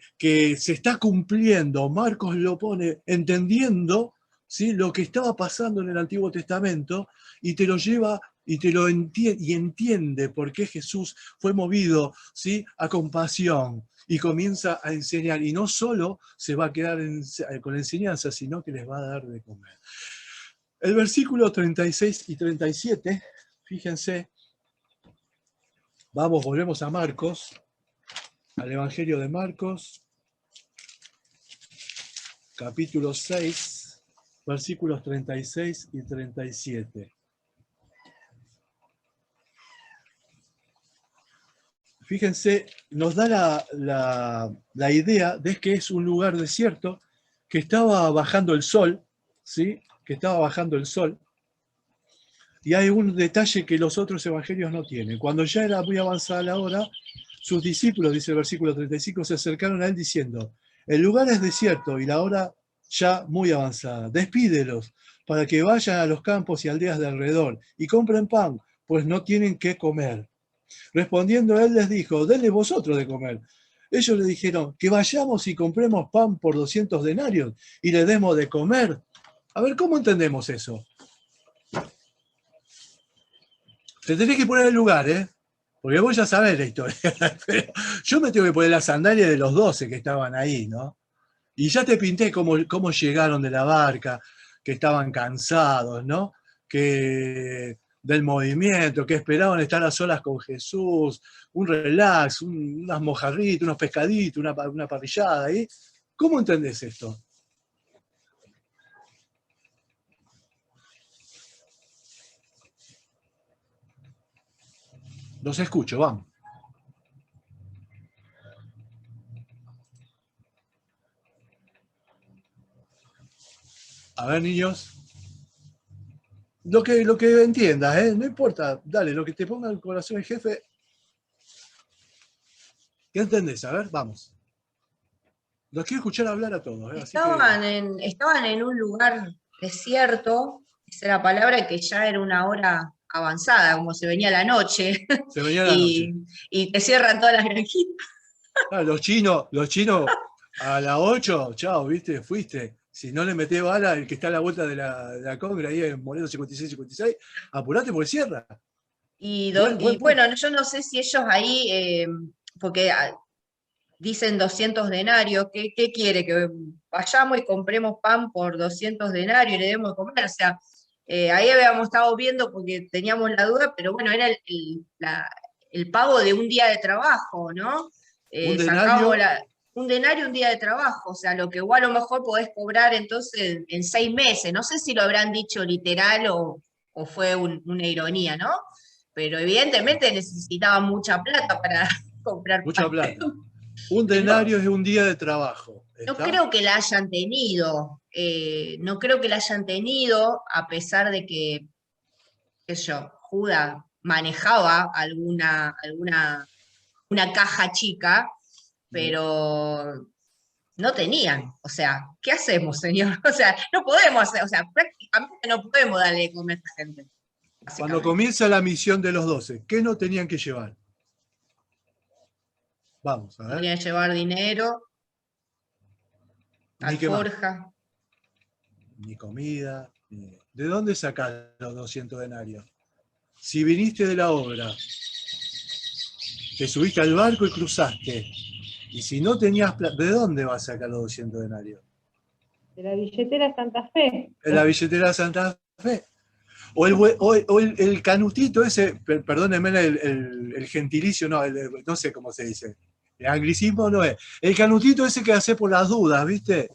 se está cumpliendo, Marcos lo pone entendiendo, ¿sí?, lo que estaba pasando en el Antiguo Testamento, y te lo lleva y entiende por qué Jesús fue movido, ¿sí?, a compasión y comienza a enseñar. Y no solo se va a quedar con la enseñanza, sino que les va a dar de comer. El versículo 36 y 37, fíjense. Vamos, volvemos a Marcos, al Evangelio de Marcos, capítulo 6, versículos 36 y 37. Fíjense, nos da la idea de que es un lugar desierto, que estaba bajando el sol, ¿sí? Que estaba bajando el sol. Y hay un detalle que los otros evangelios no tienen. Cuando ya era muy avanzada la hora, sus discípulos, dice el versículo 35, se acercaron a él diciendo: el lugar es desierto y la hora ya muy avanzada. Despídelos para que vayan a los campos y aldeas de alrededor y compren pan, pues no tienen qué comer. Respondiendo él les dijo: denle vosotros de comer. Ellos le dijeron: que vayamos y compremos pan por 200 denarios y le demos de comer. A ver, ¿cómo entendemos eso? Te tenés que poner el lugar, porque vos ya sabés la historia. Pero yo me tengo que poner las sandalias de los 12 que estaban ahí, ¿no? Y ya te pinté cómo llegaron de la barca, que estaban cansados, ¿no? Del movimiento, que esperaban estar a solas con Jesús, un relax, unas mojarritas, unos pescaditos, una parrillada ahí. ¿Cómo entendés esto? Los escucho, vamos. A ver, niños. Lo que entiendas, no importa. Dale, lo que te ponga el corazón el jefe. ¿Qué entendés? A ver, vamos. Los quiero escuchar hablar a todos. Estaban en un lugar desierto, esa era la palabra, que ya era una hora avanzada, como se venía la noche. Se venía la noche. Y te cierran todas las granjitas. Ah, los chinos a las 8, chao, ¿viste? Fuiste. Si no le metés bala, el que está a la vuelta de la Congra, ahí en Moreno 56, apurate porque cierra. Bueno, yo no sé si ellos ahí, porque dicen 200 denarios, ¿qué quiere? Que vayamos y compremos pan por 200 denarios y le demos de comer. O sea, ahí habíamos estado viendo porque teníamos la duda, pero bueno, era el pago de un día de trabajo, ¿no? ¿Un denario? Un denario, un día de trabajo, o sea, lo que igual a lo mejor podés cobrar entonces en 6 meses. No sé si lo habrán dicho literal o fue una ironía, ¿no? Pero evidentemente necesitaban mucha plata para comprar mucha pan. Plata. Un denario es un día de trabajo. No creo que la hayan tenido, a pesar de que, qué sé yo, Judas manejaba una caja chica, pero no tenían. O sea, ¿qué hacemos, señor? O sea, no podemos hacer, o sea, prácticamente no podemos darle de comer a esta gente. Cuando comienza la misión de los 12, ¿qué no tenían que llevar? Vamos, a ver. Tenían que llevar dinero, alforja. Ni comida. ¿De dónde sacás los 200 denarios? Si viniste de la obra, te subiste al barco y cruzaste. Y si no tenías plata, ¿de dónde vas a sacar los 200 denarios? De la billetera Santa Fe. En la billetera Santa Fe. O el canutito ese, perdónenme el gentilicio, no sé cómo se dice. El anglicismo no es. El canutito ese que hace por las dudas, ¿viste?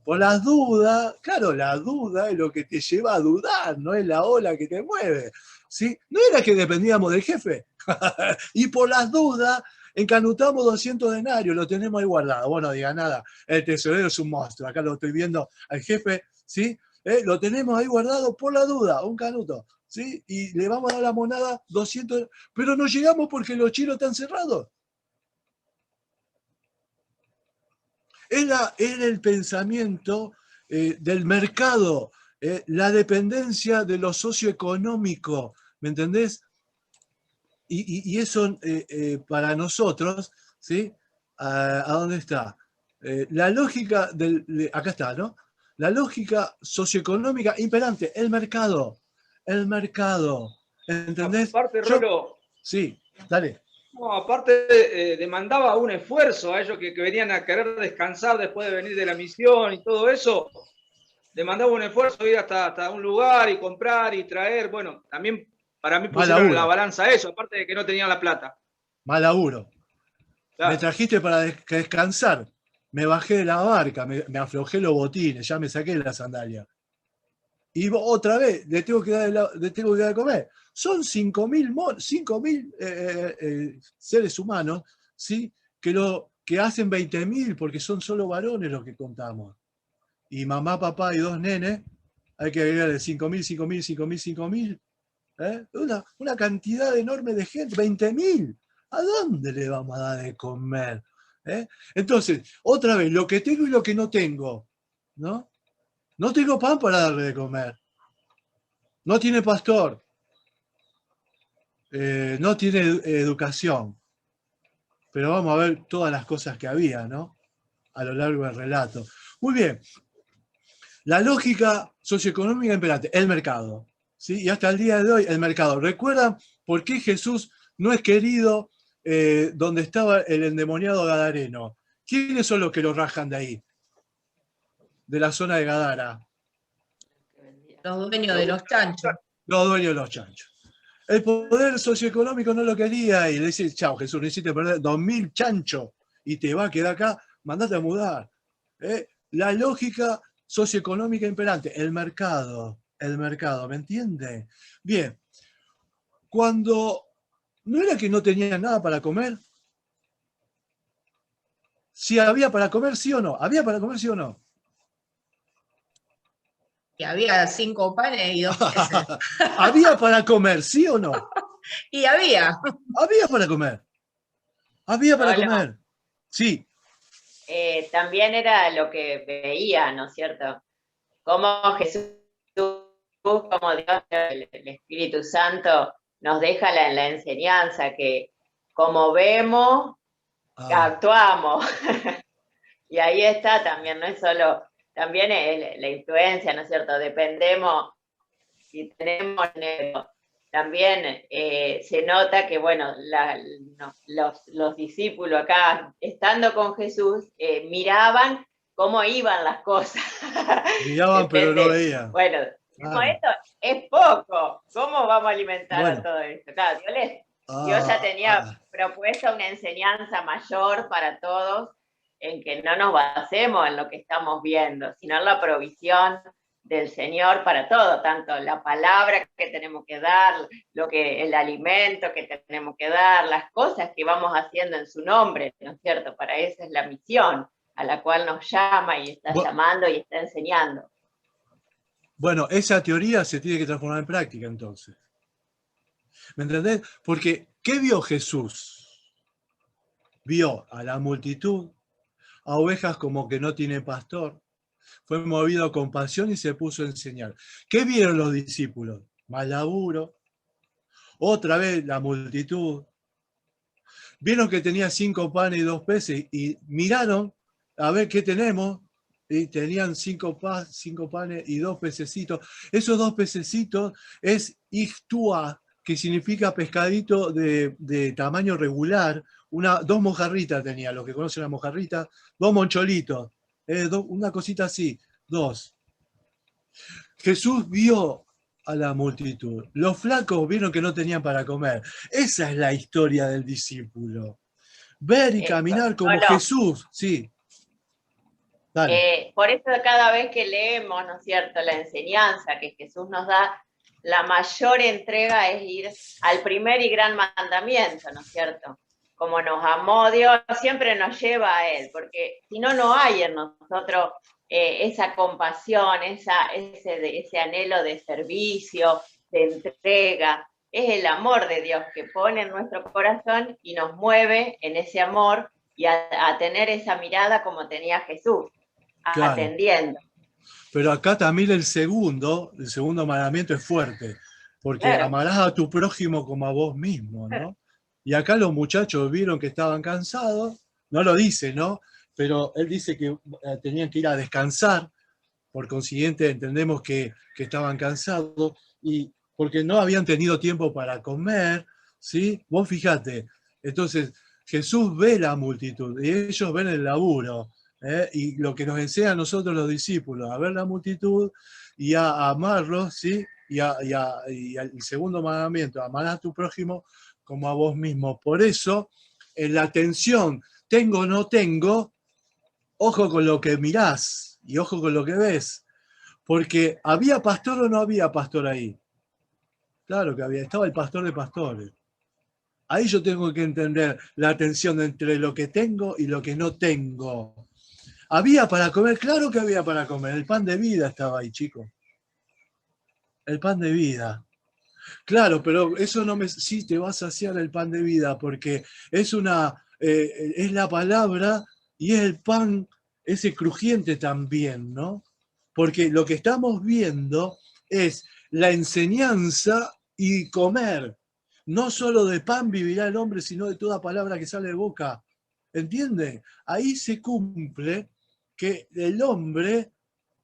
Por las dudas, claro, la duda es lo que te lleva a dudar, no es la ola que te mueve. ¿Sí? No era que dependíamos del jefe. Y por las dudas, encanutamos 200 denarios, lo tenemos ahí guardado. Bueno, diga nada, el tesorero es un monstruo. Acá lo estoy viendo al jefe, ¿sí? Lo tenemos ahí guardado por la duda, un canuto, ¿sí? Y le vamos a dar la monada 200, pero no llegamos porque los chinos están cerrados. era el pensamiento del mercado, la dependencia de lo socioeconómico, ¿me entendés? Y eso para nosotros, ¿sí? ¿A dónde está? La lógica acá está, ¿no? La lógica socioeconómica imperante, el mercado, ¿entendés? Aparte, Rolo, Sí, dale. no, aparte demandaba un esfuerzo a ellos que venían a querer descansar después de venir de la misión y todo eso. Demandaba un esfuerzo ir hasta un lugar y comprar y traer. Bueno, también para mí pusieron en la balanza eso, aparte de que no tenían la plata. Mal laburo. Claro. Me trajiste para descansar. Me bajé de la barca, me aflojé los botines, ya me saqué la sandalia. Y otra vez, le tengo que dar de comer. Son 5.000 seres humanos, ¿sí? que hacen 20.000 porque son solo varones los que contamos. Y mamá, papá y 2 nenes, hay que agregarle 5.000. Una cantidad enorme de gente, 20.000. ¿A dónde le vamos a dar de comer? Entonces, otra vez, lo que tengo y lo que no tengo, ¿no? No tengo pan para darle de comer. No tiene pastor. No tiene educación. Pero vamos a ver todas las cosas que había, ¿no? A lo largo del relato. Muy bien. La lógica socioeconómica imperante, el mercado. ¿Sí? Y hasta el día de hoy, el mercado. ¿Recuerdan por qué Jesús no es querido donde estaba el endemoniado gadareno? ¿Quiénes son los que lo rajan de ahí? De la zona de Gadara. Los dueños de los chanchos. Los dueños de los chanchos. El poder socioeconómico no lo quería y le dice, chao Jesús, necesitas perder 2.000 chanchos y te va a quedar acá, mandate a mudar. La lógica socioeconómica imperante, el mercado, ¿me entiende? Bien, cuando no era que no tenían nada para comer, si había para comer, sí o no, había para comer, sí o no. Y había 5 panes y 2 peces. ¿Había para comer, sí o no? Y había. Había para comer. Había para comer. Sí. También era lo que veía, ¿no es cierto? Cómo Jesús, como Dios, el Espíritu Santo, nos deja la enseñanza que como vemos, actuamos. Y ahí está también, no es solo, también es la influencia, ¿no es cierto? Dependemos, si tenemos dinero. También se nota que, bueno, los discípulos acá, estando con Jesús, miraban cómo iban las cosas. Miraban, pero no veían. Bueno, como esto es poco, ¿cómo vamos a alimentar a todo esto? Claro, Dios ya tenía propuesta una enseñanza mayor para todos, en que no nos basemos en lo que estamos viendo, sino en la provisión del Señor para todo, tanto la palabra que tenemos que dar, el alimento que tenemos que dar, las cosas que vamos haciendo en su nombre, ¿no es cierto? Para esa es la misión a la cual nos llama y está llamando y está enseñando. Bueno, esa teoría se tiene que transformar en práctica entonces. ¿Me entendés? Porque, ¿qué vio Jesús? Vio a la multitud, a ovejas como que no tiene pastor, fue movido a compasión y se puso a enseñar. ¿Qué vieron los discípulos? Más laburo, otra vez la multitud. Vieron que tenía 5 panes y 2 peces y miraron a ver qué tenemos y tenían 5 panes y 2 pececitos. Esos 2 pececitos es ichtua, que significa pescadito de tamaño regular. 2 mojarritas tenía, los que conocen la mojarrita, 2 moncholitos. Una cosita así, 2. Jesús vio a la multitud. Los flacos vieron que no tenían para comer. Esa es la historia del discípulo. Ver y caminar como Jesús, sí. Dale. Por eso cada vez que leemos, ¿no es cierto?, la enseñanza que Jesús nos da, la mayor entrega es ir al primer y gran mandamiento, ¿no es cierto? Como nos amó Dios, siempre nos lleva a Él, porque si no, no hay en nosotros esa compasión, ese anhelo de servicio, de entrega. Es el amor de Dios que pone en nuestro corazón y nos mueve en ese amor y a tener esa mirada como tenía Jesús, Claro. atendiendo. Pero acá también el segundo mandamiento es fuerte, porque Claro. amarás a tu prójimo como a vos mismo, ¿no? Y acá los muchachos vieron que estaban cansados, no lo dice, ¿no? Pero él dice que tenían que ir a descansar, por consiguiente entendemos que estaban cansados, y porque no habían tenido tiempo para comer, ¿sí? Vos fijate, entonces Jesús ve la multitud, y ellos ven el laburo, y lo que nos enseña a nosotros los discípulos, a ver la multitud y a amarlos, ¿sí? Y el segundo mandamiento, amarás a tu prójimo como a vos mismo. Por eso, en la tensión, tengo o no tengo, ojo con lo que mirás y ojo con lo que ves. Porque ¿había pastor o no había pastor ahí? Claro que había, estaba el pastor de pastores. Ahí yo tengo que entender la tensión entre lo que tengo y lo que no tengo. ¿Había para comer? Claro que había para comer. El pan de vida estaba ahí, chicos. El pan de vida. Claro, pero eso no me... Sí, te va a saciar el pan de vida, porque es es la palabra y es el pan, ese crujiente también, ¿no? Porque lo que estamos viendo es la enseñanza y comer. No solo de pan vivirá el hombre, sino de toda palabra que sale de boca. ¿Entiende? Ahí se cumple que el hombre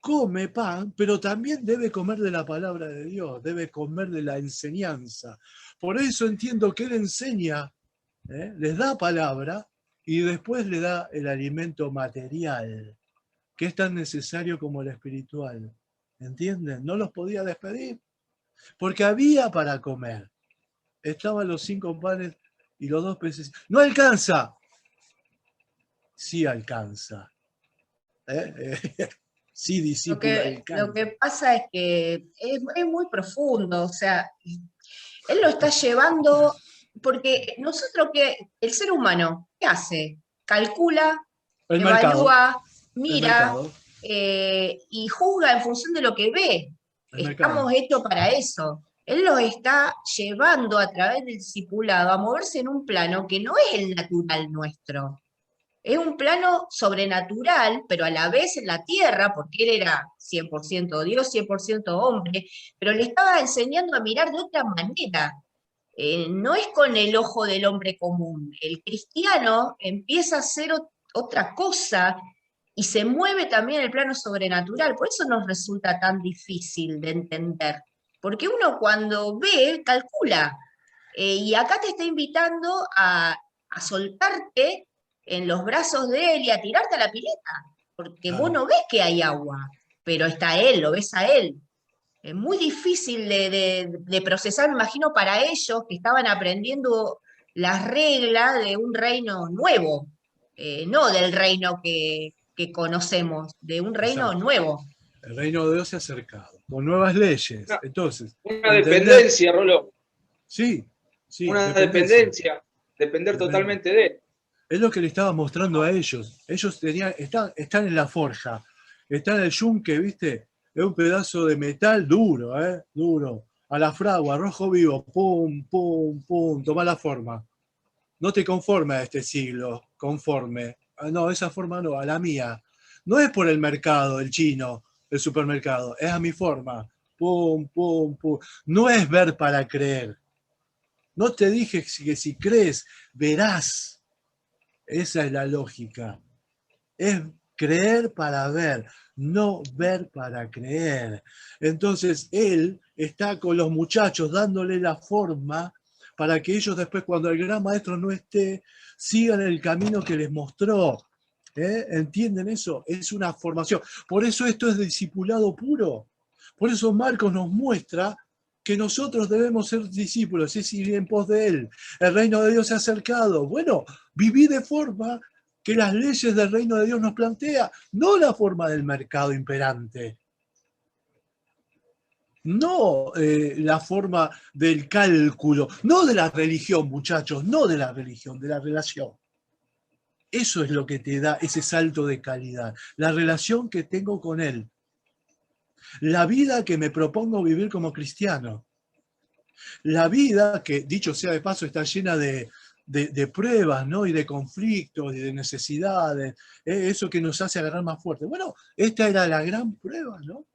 come pan, pero también debe comer de la palabra de Dios, debe comer de la enseñanza. Por eso entiendo que él enseña, les da palabra y después le da el alimento material, que es tan necesario como el espiritual. ¿Entienden? No los podía despedir, porque había para comer. Estaban los 5 panes y los 2 peces. ¡No alcanza! Sí alcanza. Sí, discípulo, Lo que pasa es que es muy profundo, o sea, él lo está llevando, porque nosotros el ser humano, ¿qué hace? Calcula, el mercado. evalúa, mira, mercado. Y juzga en función de lo que ve. El Estamos mercado. hechos para eso. Él los está llevando a través del discipulado a moverse en un plano que no es el natural nuestro. Es un plano sobrenatural, pero a la vez en la tierra, porque él era 100% Dios, 100% hombre, pero le estaba enseñando a mirar de otra manera. No es con el ojo del hombre común. El cristiano empieza a hacer otra cosa y se mueve también en el plano sobrenatural. Por eso nos resulta tan difícil de entender. Porque uno cuando ve, calcula. Y acá te está invitando a soltarte en los brazos de él y a tirarte a la pileta. Porque vos no ves que hay agua, pero está él, lo ves a él. Es muy difícil de procesar, me imagino, para ellos que estaban aprendiendo las reglas de un reino nuevo, no del reino que conocemos, de un reino Exacto. nuevo. El reino de Dios se ha acercado, con nuevas leyes. Entonces, una dependencia, Rolo. Sí, sí. Una dependencia, depender totalmente de él. Es lo que le estaba mostrando a ellos. Ellos están en la forja, están en el yunque, ¿viste? Es un pedazo de metal duro, duro. A la fragua, rojo vivo, pum, pum, pum, toma la forma. No te conformes a este siglo, conforme. No, esa forma no, a la mía. No es por el mercado, el chino, el supermercado, es a mi forma. Pum, pum, pum. No es ver para creer. No te dije que si crees, verás. Esa es la lógica. Es creer para ver, no ver para creer. Entonces él está con los muchachos dándole la forma para que ellos después, cuando el gran maestro no esté, sigan el camino que les mostró. ¿Entienden eso? Es una formación. Por eso esto es discipulado puro. Por eso Marcos nos muestra que nosotros debemos ser discípulos, es ir en pos de él. El reino de Dios se ha acercado. Bueno, viví de forma que las leyes del reino de Dios nos plantea, no la forma del mercado imperante. No la forma del cálculo, no de la religión, muchachos, no de la religión, de la relación. Eso es lo que te da ese salto de calidad, la relación que tengo con él. La vida que me propongo vivir como cristiano. La vida que, dicho sea de paso, está llena de de pruebas, ¿no? Y de conflictos y de necesidades, eso que nos hace agarrar más fuerte. Bueno, esta era la gran prueba, ¿no?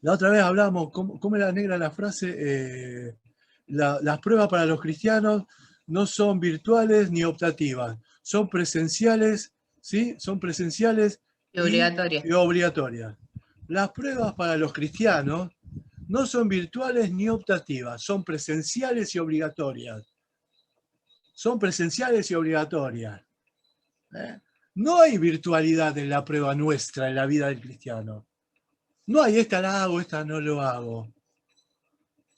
La otra vez hablamos, ¿cómo era negra la frase? Las pruebas para los cristianos no son virtuales ni optativas, son presenciales, ¿sí? Son presenciales Y obligatoria. y obligatorias. Las pruebas para los cristianos no son virtuales ni optativas, son presenciales y obligatorias. Son presenciales y obligatorias. No hay virtualidad en la prueba nuestra, en la vida del cristiano. No hay esta la hago, esta no lo hago.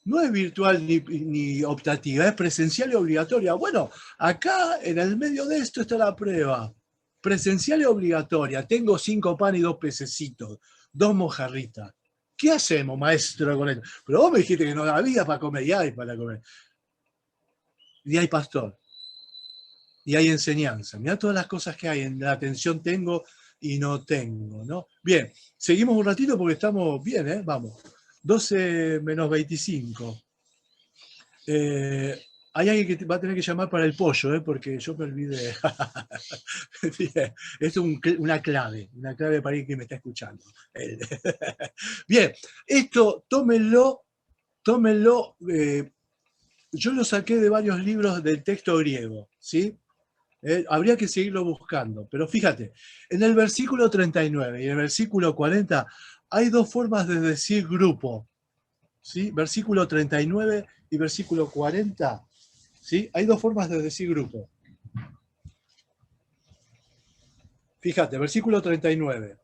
No es virtual ni optativa, es presencial y obligatoria. Bueno, acá en el medio de esto está la prueba. Presencial y obligatoria. Tengo 5 panes y 2 pececitos, 2 mojarritas. ¿Qué hacemos, maestro, con esto? Pero vos me dijiste que no había para comer, y hay para comer. Y hay pastor. Y hay enseñanza. Mirá todas las cosas que hay. En la atención tengo y no tengo, ¿no? Bien, seguimos un ratito porque estamos bien, ¿eh? Vamos. 12 menos 25. Hay alguien que va a tener que llamar para el pollo, porque yo me olvidé. Bien, esto es una clave para alguien que me está escuchando. Bien, esto tómenlo. Yo lo saqué de varios libros del texto griego, ¿sí? Habría que seguirlo buscando, pero fíjate, en el versículo 39 y en el versículo 40 hay 2 formas de decir grupo, ¿sí? Versículo 39 y versículo 40, ¿sí? Hay 2 formas de decir grupo. Fíjate, versículo 39.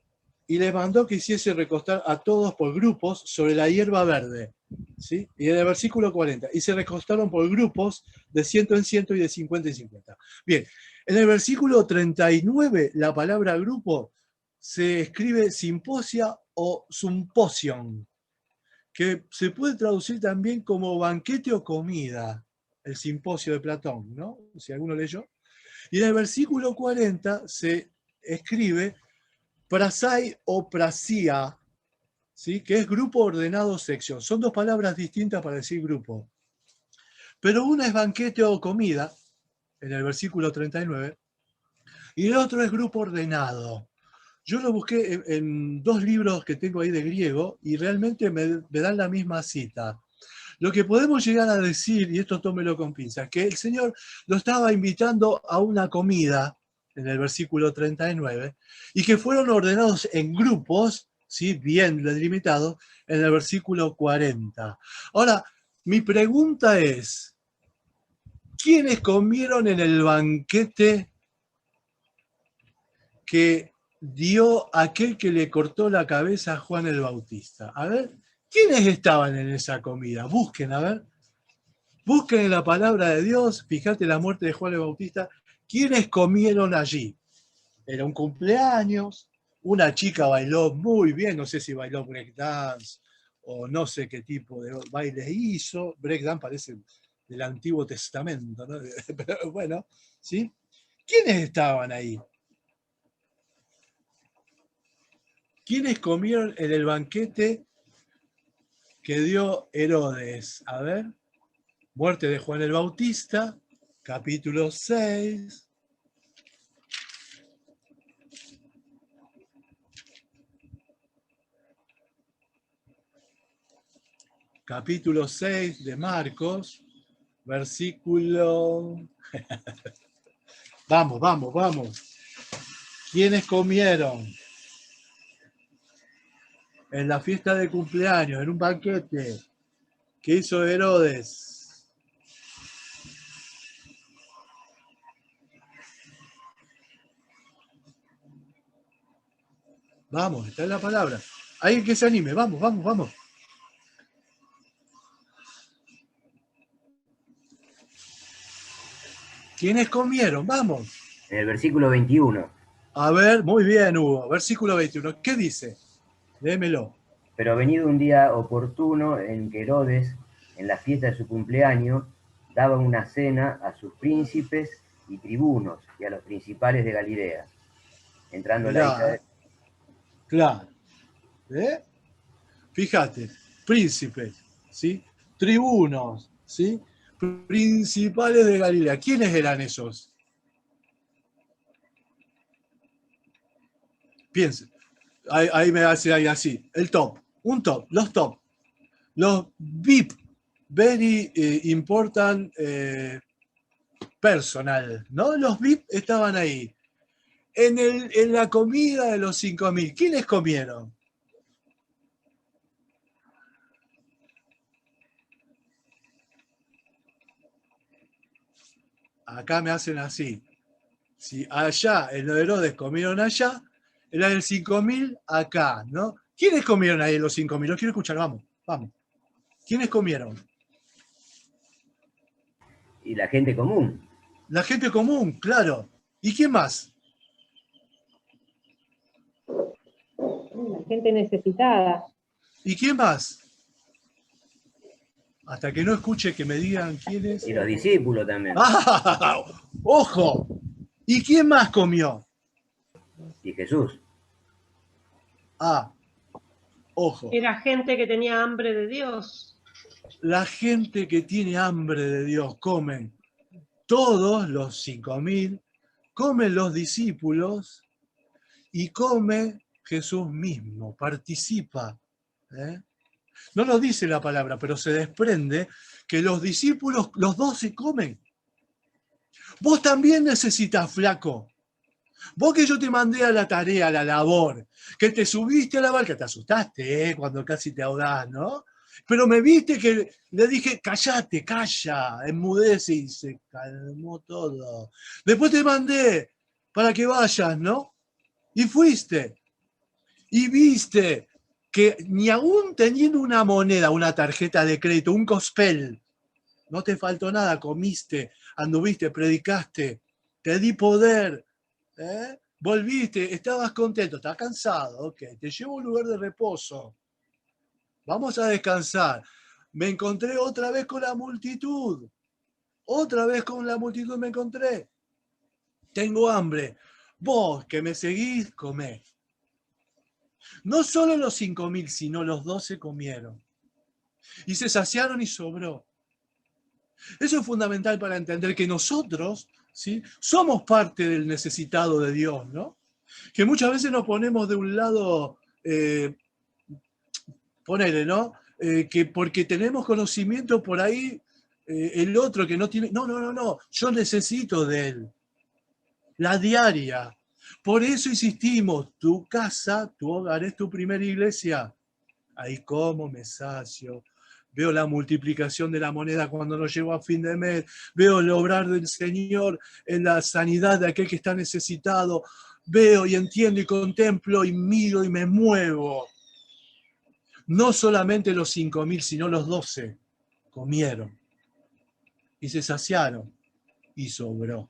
Y les mandó que hiciese recostar a todos por grupos sobre la hierba verde, ¿sí? Y en el versículo 40, y se recostaron por grupos de 100 en 100 y de 50 en 50. Bien, en el versículo 39, la palabra grupo se escribe simposia o symposion, que se puede traducir también como banquete o comida, el simposio de Platón, ¿no? Si alguno leyó. Y en el versículo 40 se escribe prasai o prasia, ¿sí? Que es grupo ordenado sección. Son 2 palabras distintas para decir grupo. Pero una es banquete o comida, en el versículo 39, y el otro es grupo ordenado. Yo lo busqué en 2 libros que tengo ahí de griego y realmente me dan la misma cita. Lo que podemos llegar a decir, y esto tómelo con pinzas, que el Señor lo estaba invitando a una comida, en el versículo 39, y que fueron ordenados en grupos, ¿sí? Bien delimitados, en el versículo 40. Ahora, mi pregunta es, ¿quiénes comieron en el banquete que dio aquel que le cortó la cabeza a Juan el Bautista? A ver, ¿quiénes estaban en esa comida? Busquen, a ver. Busquen en la palabra de Dios, fíjate la muerte de Juan el Bautista, ¿quiénes comieron allí? Era un cumpleaños, una chica bailó muy bien, no sé si bailó breakdance o no sé qué tipo de baile hizo. Breakdance parece del Antiguo Testamento, ¿no? Pero bueno, ¿sí? ¿Quiénes estaban ahí? ¿Quiénes comieron en el banquete que dio Herodes? A ver, muerte de Juan el Bautista, capítulo 6. Capítulo 6 de Marcos, versículo... Vamos. ¿Quiénes comieron en la fiesta de cumpleaños, en un banquete que hizo Herodes? Vamos, está en la palabra. Alguien que se anime, vamos. ¿Quiénes comieron? Vamos. En el versículo 21. A ver, muy bien, Hugo. Versículo 21. ¿Qué dice? Léemelo. Pero venido un día oportuno en que Herodes, en la fiesta de su cumpleaños, daba una cena a sus príncipes y tribunos y a los principales de Galilea. Entrando la hija de... Claro. Fíjate, príncipes, ¿sí? Tribunos, ¿sí? principales de Galilea. ¿Quiénes eran esos? Piensen. Ahí me hace ahí así. El top. Un top. Los top. Los VIP. Very important personal. ¿No? Los VIP estaban ahí. En la comida de los 5.000. ¿Quiénes comieron? Acá me hacen así. Si allá en los Herodes comieron allá, era el 5.000 acá, ¿no? ¿Quiénes comieron ahí los 5.000? Los quiero escuchar, vamos, vamos. ¿Quiénes comieron? Y la gente común. La gente común, claro. ¿Y quién más? La gente necesitada. ¿Y quién más? Hasta que no escuche que me digan quiénes. Y los discípulos también. ¡Ah! ¡Ojo! ¿Y quién más comió? Y Jesús. Ah, ojo. Era gente que tenía hambre de Dios. La gente que tiene hambre de Dios comen. Todos los 5.000, comen los discípulos y come Jesús mismo, participa. No lo dice la palabra, pero se desprende que los discípulos, los 12 comen. Vos también necesitas, flaco. Vos que yo te mandé a la tarea, a la labor, que te subiste a la barca, te asustaste cuando casi te ahogás, ¿no? Pero me viste que le dije, cállate, calla, enmudece y se calmó todo. Después te mandé para que vayas, ¿no? Y fuiste. Y viste que ni aún teniendo una moneda, una tarjeta de crédito, un cospel, no te faltó nada, comiste, anduviste, predicaste, te di poder, volviste, estabas contento, estás cansado, ok, te llevo a un lugar de reposo. Vamos a descansar. Me encontré otra vez con la multitud. Otra vez con la multitud me encontré. Tengo hambre. Vos que me seguís, comé. No solo los 5.000, sino los 12 comieron. Y se saciaron y sobró. Eso es fundamental para entender que nosotros, ¿sí?, somos parte del necesitado de Dios, ¿no? Que muchas veces nos ponemos de un lado... ponele, ¿no? Que porque tenemos conocimiento por ahí, el otro que no tiene... No, yo necesito de él. La diaria. Por eso insistimos, tu casa, tu hogar es tu primera iglesia. Ahí como me sacio. Veo la multiplicación de la moneda cuando nos llevo a fin de mes. Veo el obrar del Señor en la sanidad de aquel que está necesitado. Veo y entiendo y contemplo y miro y me muevo. No solamente los 5.000, sino los 12 comieron y se saciaron y sobró.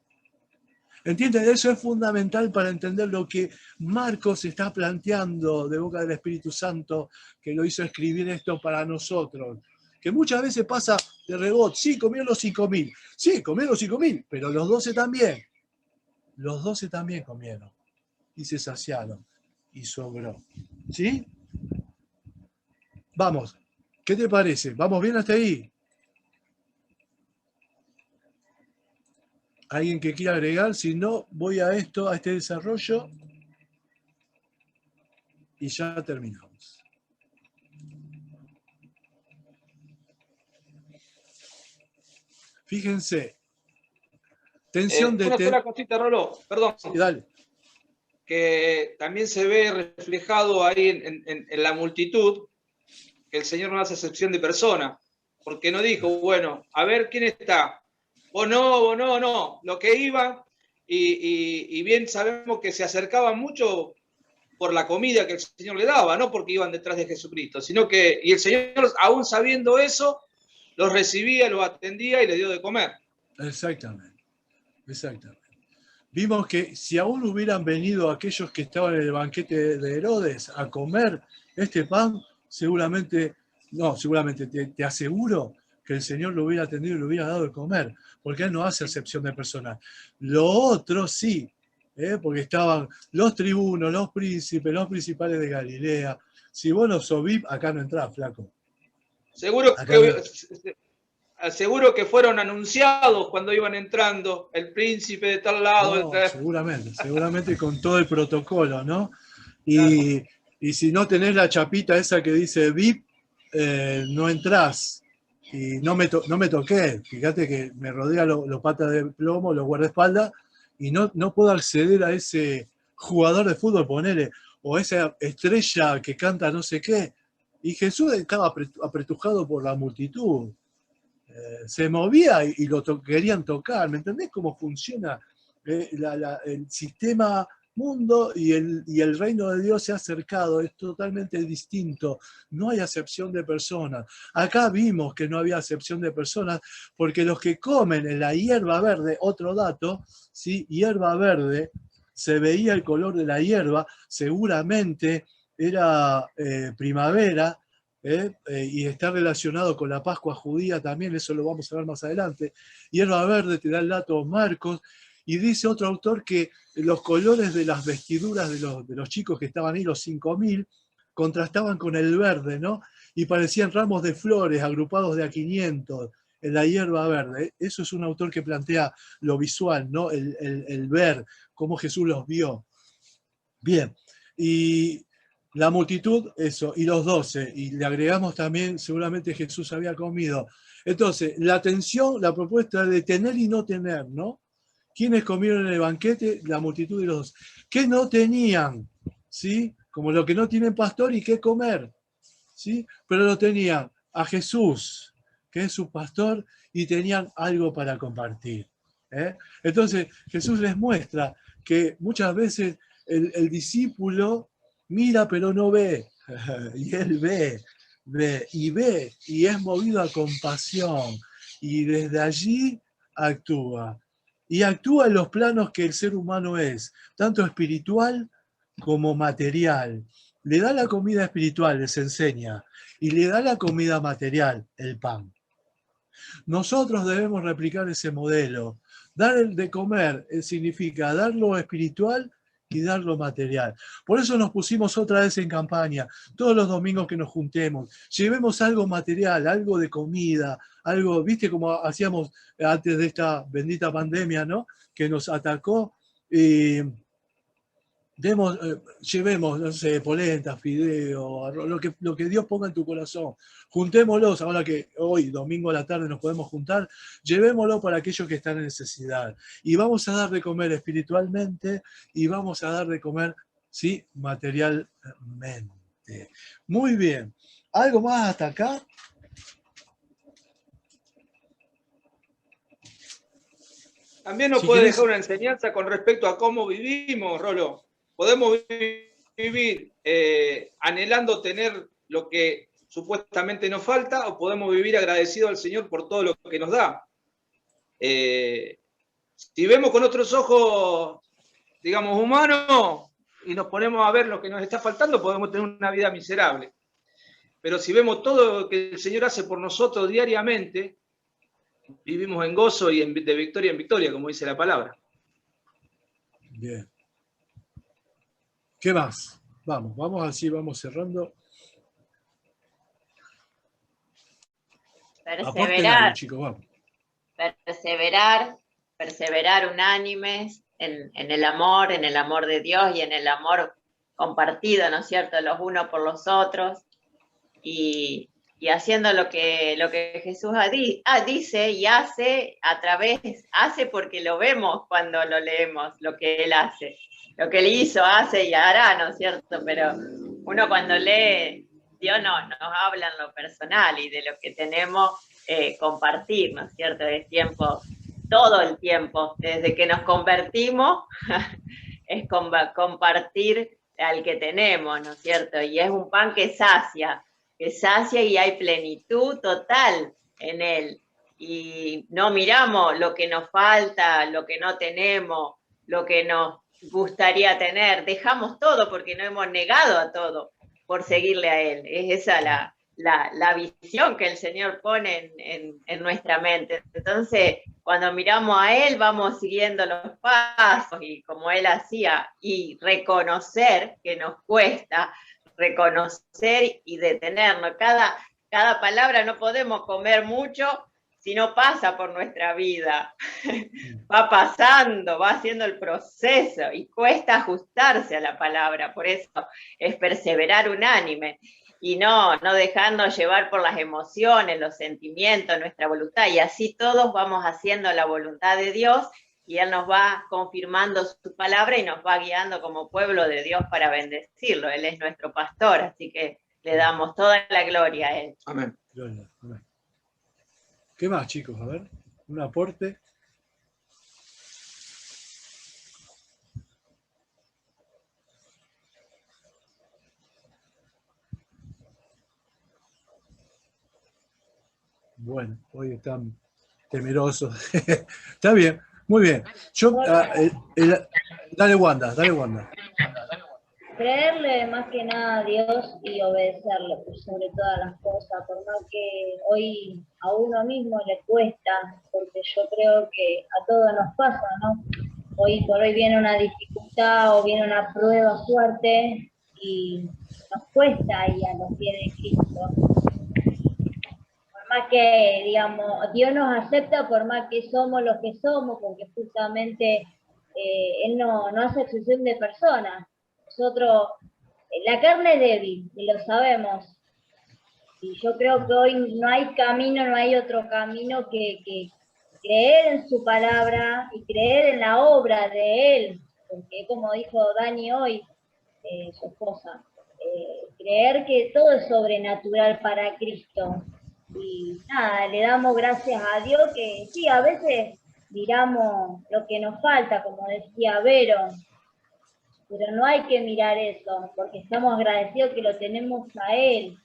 ¿Entienden? Eso es fundamental para entender lo que Marcos está planteando de boca del Espíritu Santo, que lo hizo escribir esto para nosotros. Que muchas veces pasa de rebote. Sí, comieron los 5.000. Sí, comieron los 5.000, pero los 12 también. Los 12 también comieron y se saciaron y sobró. ¿Sí? Vamos, ¿qué te parece? ¿Vamos bien hasta ahí? ¿Alguien que quiera agregar? Si no, voy a esto, a este desarrollo y ya terminamos. Fíjense, tensión de... Una sola cosita, Rolo, perdón. Sí, dale. Que también se ve reflejado ahí en la multitud, que el Señor no hace excepción de persona, porque no dijo, bueno, a ver quién está. Vos no. Lo que iba, y bien sabemos que se acercaban mucho por la comida que el Señor le daba, no porque iban detrás de Jesucristo, sino que, y el Señor, aún sabiendo eso, los recibía, los atendía y les dio de comer. Exactamente. Vimos que si aún hubieran venido aquellos que estaban en el banquete de Herodes a comer este pan, seguramente, te aseguro que el Señor lo hubiera atendido y lo hubiera dado de comer, porque Él no hace excepción de personas. Lo otro sí, porque estaban los tribunos, los príncipes, los principales de Galilea. Si vos no sos VIP, acá no entrás, flaco. Seguro acá que seguro que fueron anunciados cuando iban entrando, el príncipe de tal lado. No, seguramente con todo el protocolo, ¿no? Y si no tenés la chapita esa que dice VIP, no entrás. Y no me toqué, fíjate que me rodea los patas de plomo, los guardaespaldas, y no puedo acceder a ese jugador de fútbol, ponele, o esa estrella que canta no sé qué. Y Jesús estaba apretujado por la multitud. Se movía y lo querían tocar. ¿Me entendés cómo funciona el sistema mundo y el reino de Dios se ha acercado? Es totalmente distinto. No hay acepción de personas. Acá vimos que no había acepción de personas porque los que comen en la hierba verde, otro dato, ¿sí? Hierba verde, se veía el color de la hierba, seguramente era primavera, y está relacionado con la Pascua judía también, eso lo vamos a ver más adelante. Hierba verde te da el dato Marcos, y dice otro autor que los colores de las vestiduras de los chicos que estaban ahí, los 5000, contrastaban con el verde, ¿no? Y parecían ramos de flores agrupados de a 500 en la hierba verde. Eso es un autor que plantea lo visual, ¿no? El ver, cómo Jesús los vio. Bien, y la multitud, eso, y los 12, y le agregamos también, seguramente Jesús había comido. Entonces, la atención, la propuesta de tener y no tener, ¿no? ¿Quiénes comieron en el banquete? La multitud de los 12. ¿Qué no tenían? ¿Sí? Como lo que no tienen pastor y qué comer, ¿sí? Pero lo tenían a Jesús, que es su pastor, y tenían algo para compartir. Entonces, Jesús les muestra que muchas veces el discípulo mira pero no ve, y él ve, y es movido a compasión, y desde allí actúa. Y actúa en los planos que el ser humano es, tanto espiritual como material. Le da la comida espiritual, les enseña, y le da la comida material, el pan. Nosotros debemos replicar ese modelo. Dar el de comer significa dar lo espiritual y dar lo material. Por eso nos pusimos otra vez en campaña, todos los domingos que nos juntemos, llevemos algo material, algo de comida, algo, viste como hacíamos antes de esta bendita pandemia, ¿no? Que nos atacó. Llevemos, no sé, polenta, fideo, lo que Dios ponga en tu corazón. Juntémoslos, ahora que hoy, domingo a la tarde, nos podemos juntar, llevémoslo para aquellos que están en necesidad. Y vamos a dar de comer espiritualmente y vamos a dar de comer, sí, materialmente. Muy bien. ¿Algo más hasta acá? También nos puede dejar una enseñanza con respecto a cómo vivimos, Rolo. Podemos vivir anhelando tener lo que supuestamente nos falta, o podemos vivir agradecidos al Señor por todo lo que nos da. Si vemos con otros ojos, digamos, humanos, y nos ponemos a ver lo que nos está faltando, podemos tener una vida miserable. Pero si vemos todo lo que el Señor hace por nosotros diariamente, vivimos en gozo y de victoria en victoria, como dice la palabra. Bien. ¿Qué más? Vamos así, vamos cerrando. Perseverar, algo, chicos, vamos. perseverar unánimes en el amor de Dios y en el amor compartido, ¿no es cierto?, los unos por los otros, y haciendo lo que Jesús dice y hace hace porque lo vemos cuando lo leemos, lo que Él hace. Lo que Él hizo, hace y hará, ¿no es cierto? Pero uno cuando lee, Dios nos habla en lo personal y de lo que tenemos compartir, ¿no es cierto? Es tiempo, todo el tiempo, desde que nos convertimos, es compartir al que tenemos, ¿no es cierto? Y es un pan que sacia y hay plenitud total en él. Y no miramos lo que nos falta, lo que no tenemos, lo que nos gustaría tener, dejamos todo porque no hemos negado a todo por seguirle a Él. Es esa la visión que el Señor pone en nuestra mente. Entonces, cuando miramos a Él, vamos siguiendo los pasos y como Él hacía, y reconocer que nos cuesta, reconocer y detenernos. Cada palabra, no podemos comer mucho sino pasa por nuestra vida. Va pasando, va haciendo el proceso y cuesta ajustarse a la palabra. Por eso es perseverar unánime y no dejando llevar por las emociones, los sentimientos, nuestra voluntad. Y así todos vamos haciendo la voluntad de Dios y Él nos va confirmando su palabra y nos va guiando como pueblo de Dios para bendecirlo. Él es nuestro pastor, así que le damos toda la gloria a Él. Amén. Gloria, amén. ¿Qué más, chicos? A ver, un aporte. Bueno, hoy están temerosos. Está bien, muy bien. Yo, dale, Wanda, dale, Wanda. Creerle más que nada a Dios y obedecerle por sobre todas las cosas, por más que hoy a uno mismo le cuesta, porque yo creo que a todos nos pasa, ¿no? Hoy por hoy viene una dificultad o viene una prueba fuerte y nos cuesta ir a los pies de Cristo. Por más que, digamos, Dios nos acepta por más que somos los que somos, porque justamente Él no hace excepción de personas. Nosotros, la carne es débil, y lo sabemos. Y yo creo que hoy no hay camino, no hay otro camino que creer en su palabra y creer en la obra de Él. Porque como dijo Dani hoy, su esposa, creer que todo es sobrenatural para Cristo. Y nada, le damos gracias a Dios que sí, a veces miramos lo que nos falta, como decía Vero, pero no hay que mirar eso, porque estamos agradecidos que lo tenemos a Él,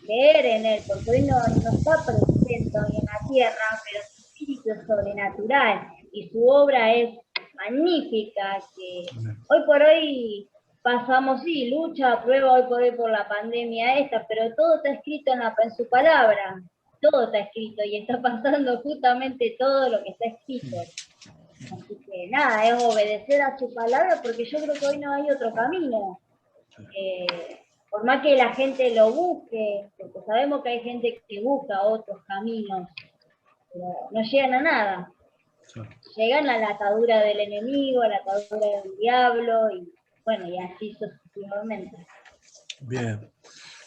creer en Él, porque hoy no está presente hoy en la tierra, pero su espíritu es sobrenatural y su obra es magnífica, que hoy por hoy pasamos, sí, lucha, prueba hoy por hoy por la pandemia esta, pero todo está escrito en su palabra, todo está escrito y está pasando justamente todo lo que está escrito. Así que nada, es obedecer a su palabra porque yo creo que hoy no hay otro camino. Por más que la gente lo busque, porque sabemos que hay gente que busca otros caminos, pero no llegan a nada. Llegan a la atadura del enemigo, a la atadura del diablo, y bueno, y así sucesivamente. Bien,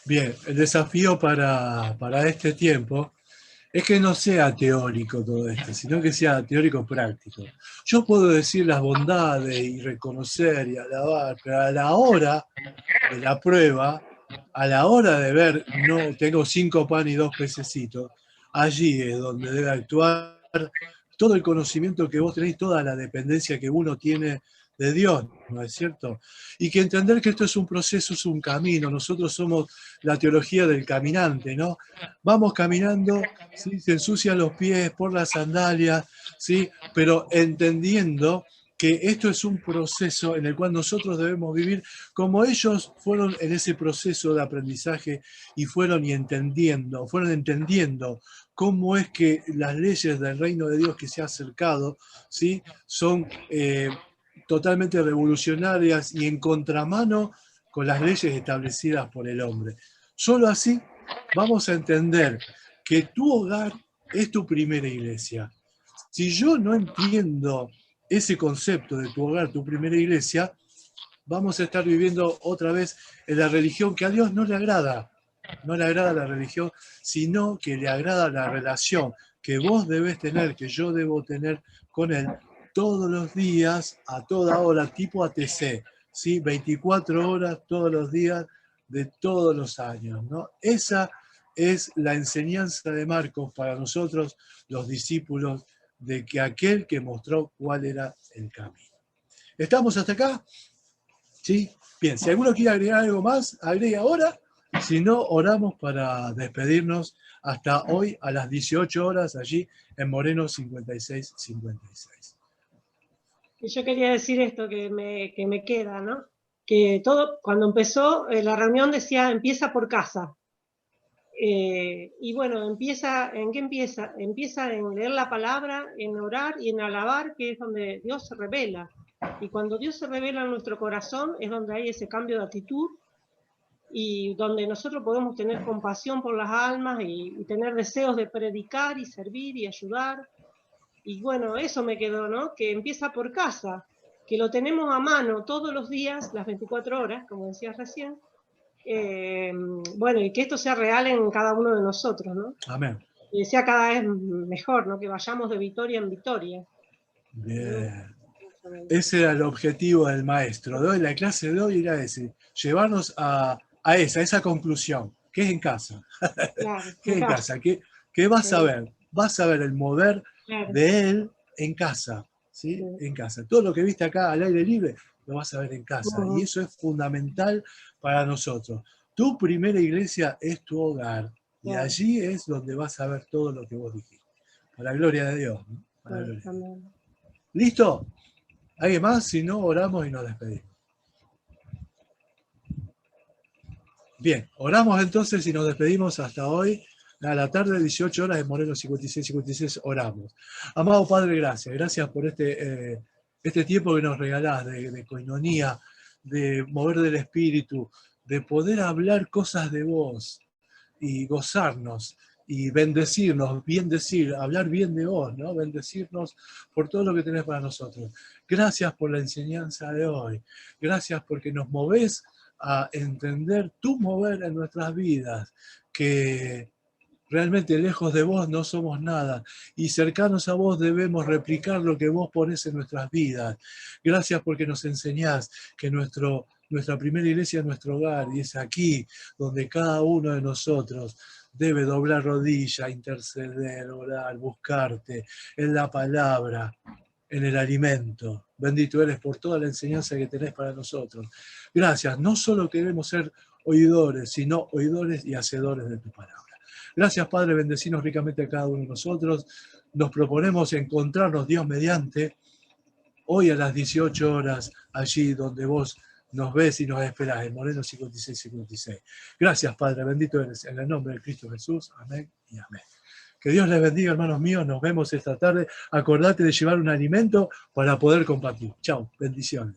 bien. El desafío para este tiempo es que no sea teórico todo esto, sino que sea teórico práctico. Yo puedo decir las bondades y reconocer y alabar, pero a la hora de la prueba, a la hora de ver, no tengo 5 panes y 2 pececitos, allí es donde debe actuar todo el conocimiento que vos tenéis, toda la dependencia que uno tiene de Dios, ¿no es cierto? Y que entender que esto es un proceso, es un camino. Nosotros somos la teología del caminante, ¿no? Vamos caminando, ¿sí? Se ensucian los pies por las sandalias, ¿sí? Pero entendiendo que esto es un proceso en el cual nosotros debemos vivir como ellos fueron en ese proceso de aprendizaje y fueron entendiendo cómo es que las leyes del reino de Dios que se ha acercado, ¿sí? Son totalmente revolucionarias y en contramano con las leyes establecidas por el hombre. Solo así vamos a entender que tu hogar es tu primera iglesia. Si yo no entiendo ese concepto de tu hogar, tu primera iglesia, vamos a estar viviendo otra vez en la religión que a Dios no le agrada. No le agrada la religión, sino que le agrada la relación que vos debés tener, que yo debo tener con Él todos los días, a toda hora, tipo ATC, ¿sí? 24 horas todos los días de todos los años, ¿no? Esa es la enseñanza de Marcos para nosotros, los discípulos, de que aquel que mostró cuál era el camino. ¿Estamos hasta acá? ¿Sí? Bien, si alguno quiere agregar algo más, agregue ahora. Si no, oramos para despedirnos hasta hoy a las 18 horas allí en Moreno 5656. Y yo quería decir esto que me queda, ¿no? Que todo, cuando empezó la reunión decía, empieza por casa. Y bueno, ¿en qué empieza? Empieza en leer la palabra, en orar y en alabar, que es donde Dios se revela. Y cuando Dios se revela en nuestro corazón es donde hay ese cambio de actitud y donde nosotros podemos tener compasión por las almas y tener deseos de predicar y servir y ayudar. Y bueno, eso me quedó, ¿no? Que empieza por casa, que lo tenemos a mano todos los días, las 24 horas, como decías recién. Bueno, y que esto sea real en cada uno de nosotros, ¿no? Amén. Y sea cada vez mejor, ¿no? Que vayamos de victoria en victoria. Bien. Ese era el objetivo del maestro. De hoy, la clase de hoy era ese, llevarnos a esa conclusión, que es en casa. Claro, ¿Qué es en casa? ¿Qué vas a ver? Vas a ver el mover de él en casa, ¿sí? En casa. Todo lo que viste acá al aire libre, lo vas a ver en casa. Y eso es fundamental para nosotros. Tu primera iglesia es tu hogar. Y allí es donde vas a ver todo lo que vos dijiste. Para la gloria de Dios, ¿no? Para la gloria de Dios. ¿Listo? ¿Alguien más? Si no, oramos y nos despedimos. Bien, oramos entonces y nos despedimos hasta hoy. A la tarde, 18 horas, en Moreno 56, oramos. Amado Padre, gracias. Gracias por este tiempo que nos regalás de coinonía, de mover del Espíritu, de poder hablar cosas de vos y gozarnos y bendecirnos, hablar bien de vos, ¿no? Bendecirnos por todo lo que tenés para nosotros. Gracias por la enseñanza de hoy. Gracias porque nos movés a entender tu mover en nuestras vidas, que realmente lejos de vos no somos nada y cercanos a vos debemos replicar lo que vos ponés en nuestras vidas. Gracias porque nos enseñás que nuestra primera iglesia es nuestro hogar y es aquí donde cada uno de nosotros debe doblar rodilla, interceder, orar, buscarte en la palabra, en el alimento. Bendito eres por toda la enseñanza que tenés para nosotros. Gracias. No solo queremos ser oidores, sino oidores y hacedores de tu palabra. Gracias, Padre, bendecinos ricamente a cada uno de nosotros. Nos proponemos encontrarnos, Dios mediante, hoy a las 18 horas, allí donde vos nos ves y nos esperás, en Moreno 56. Gracias, Padre, bendito eres. En el nombre de Cristo Jesús. Amén y amén. Que Dios les bendiga, hermanos míos. Nos vemos esta tarde. Acordate de llevar un alimento para poder compartir. Chao, bendiciones.